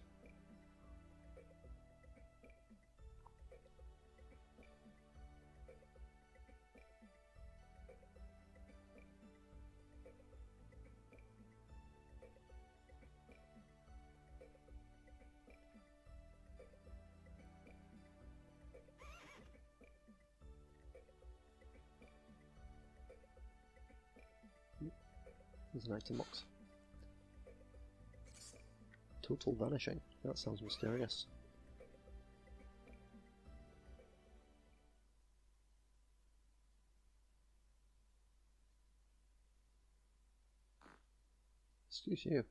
There's an item box. Total vanishing. That sounds mysterious. Excuse you.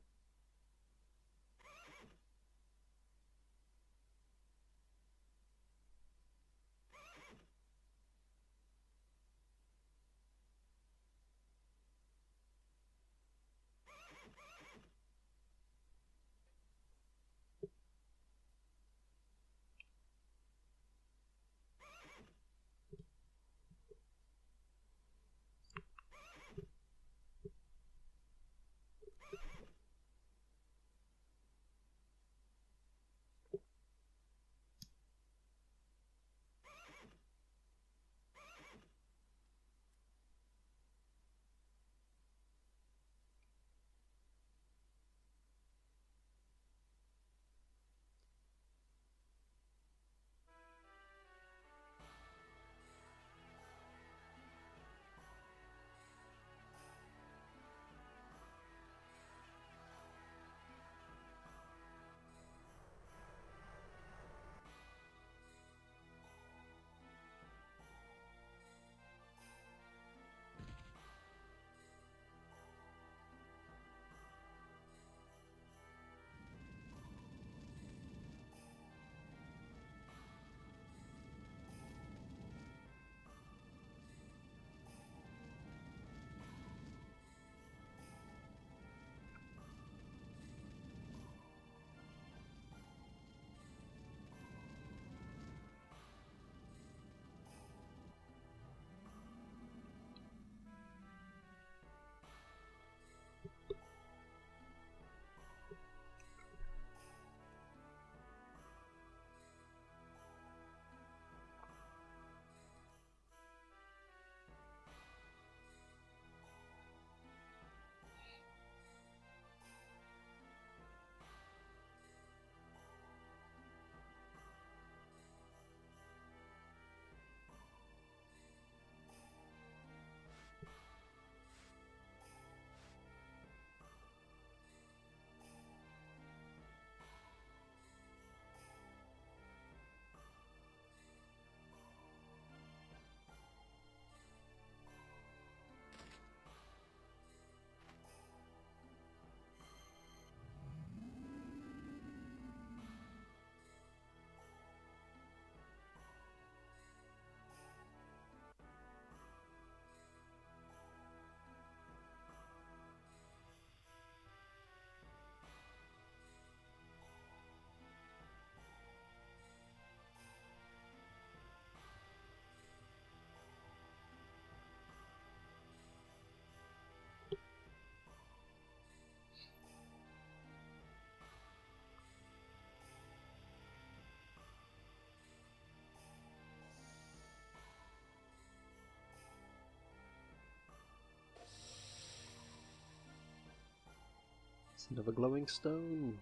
It's another glowing stone.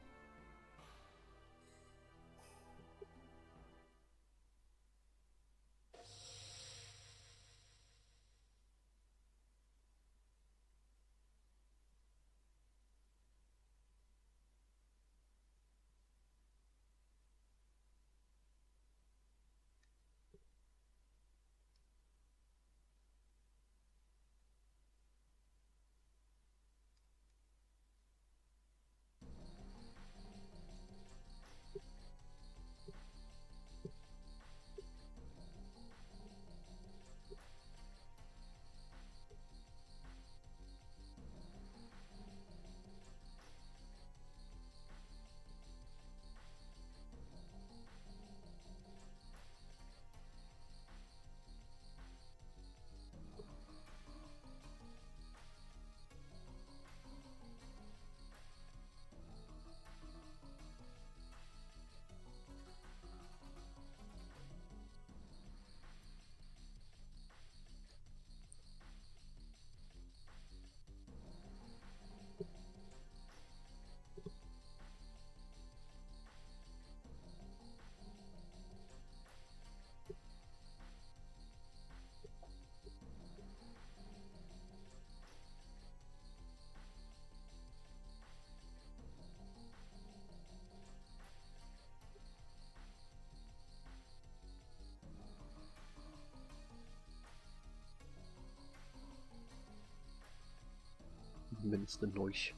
Minster Noish.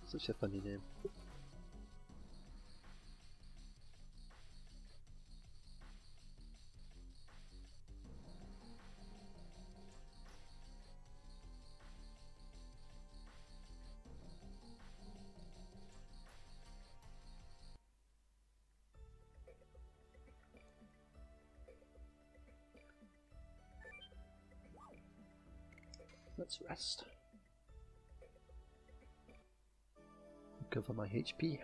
Such a funny name. Let's rest. Recover my HP.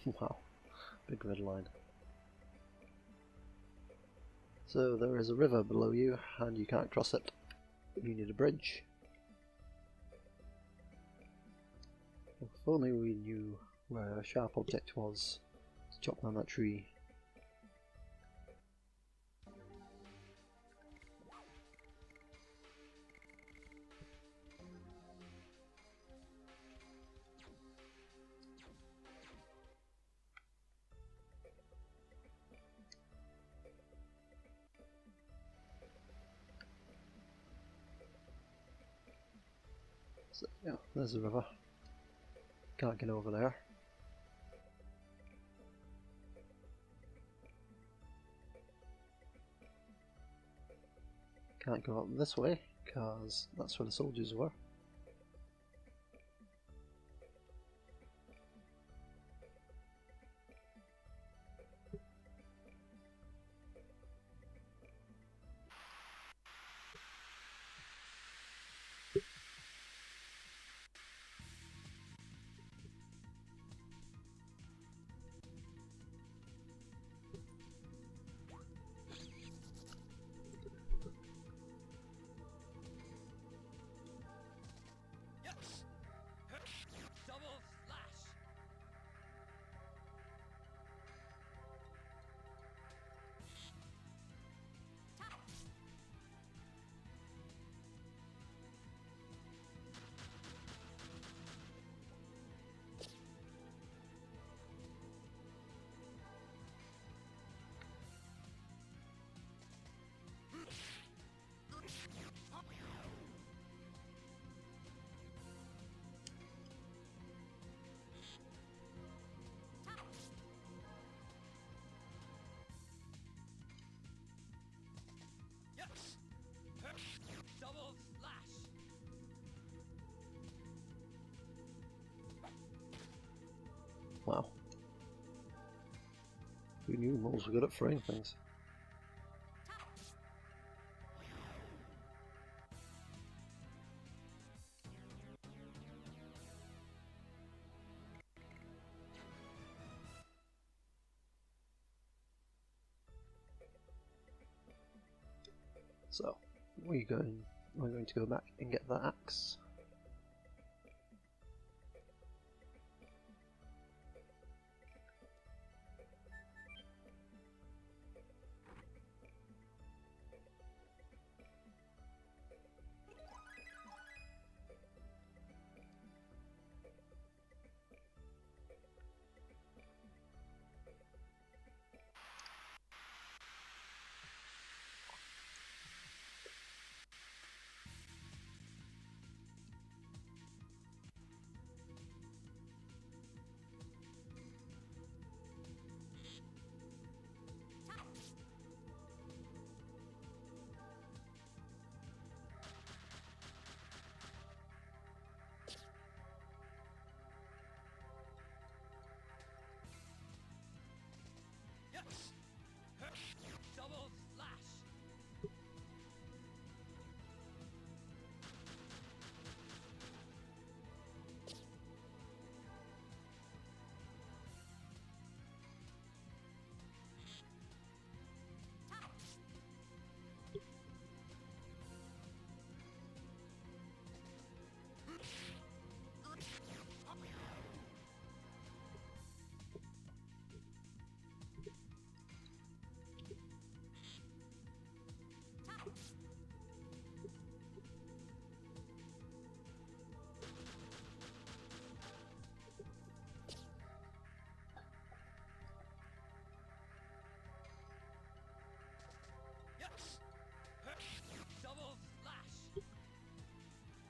Wow, big red line. So there is a river below you and you can't cross it. You need a bridge. If only we knew where a sharp object was to chop down that tree. So yeah, there's the river. Can't get over there. Can't go up this way, because that's where the soldiers were. Double slash. Double slash. Wow. Who knew moles were good at throwing things? So, we're going to go back and get that axe.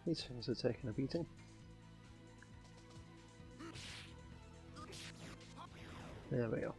These things are taking a beating. There we go.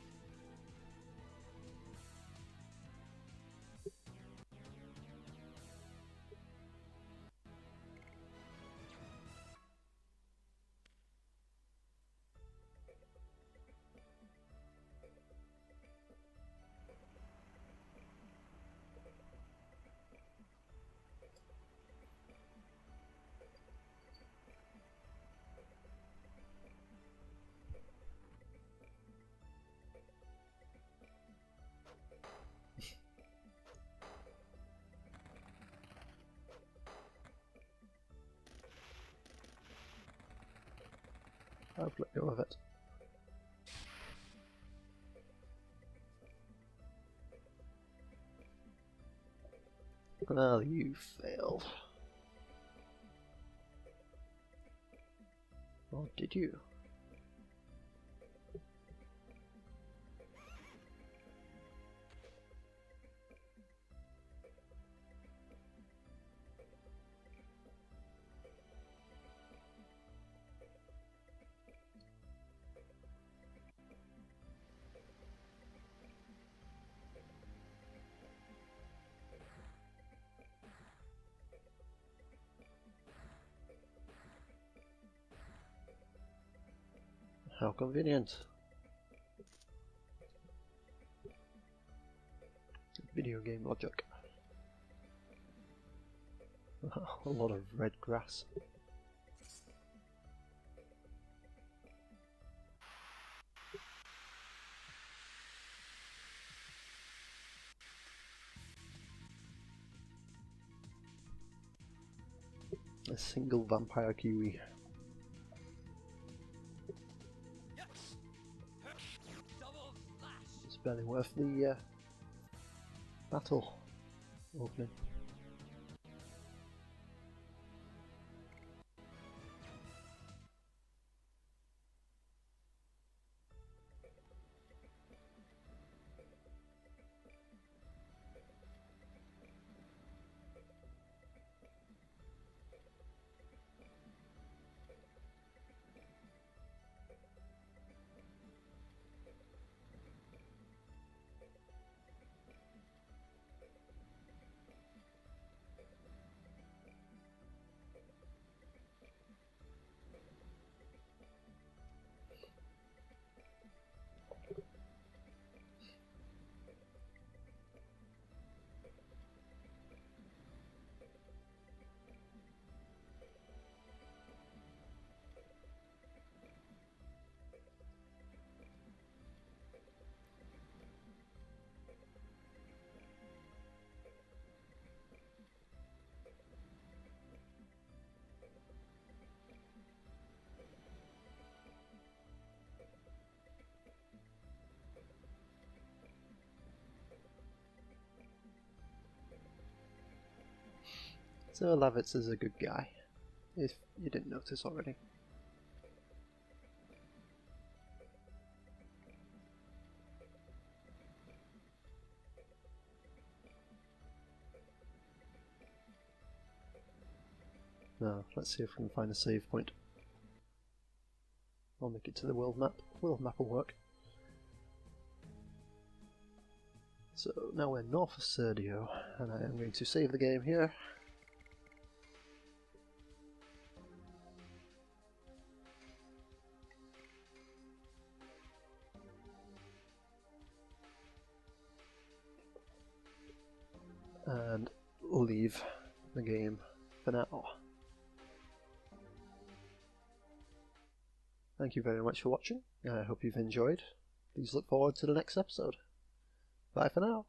I've let go of it. Well, you failed. Or did you? How convenient. Video game logic. A lot of red grass. A single vampire kiwi. It's barely worth the battle opening. So Lavitz is a good guy, if you didn't notice already. Now, let's see if we can find a save point. I'll make it to the world map. World map will work. So now we're north of Serdio, and I am going to save the game here. And leave the game for now. Thank you very much for watching. I hope you've enjoyed. Please look forward to the next episode. Bye for now.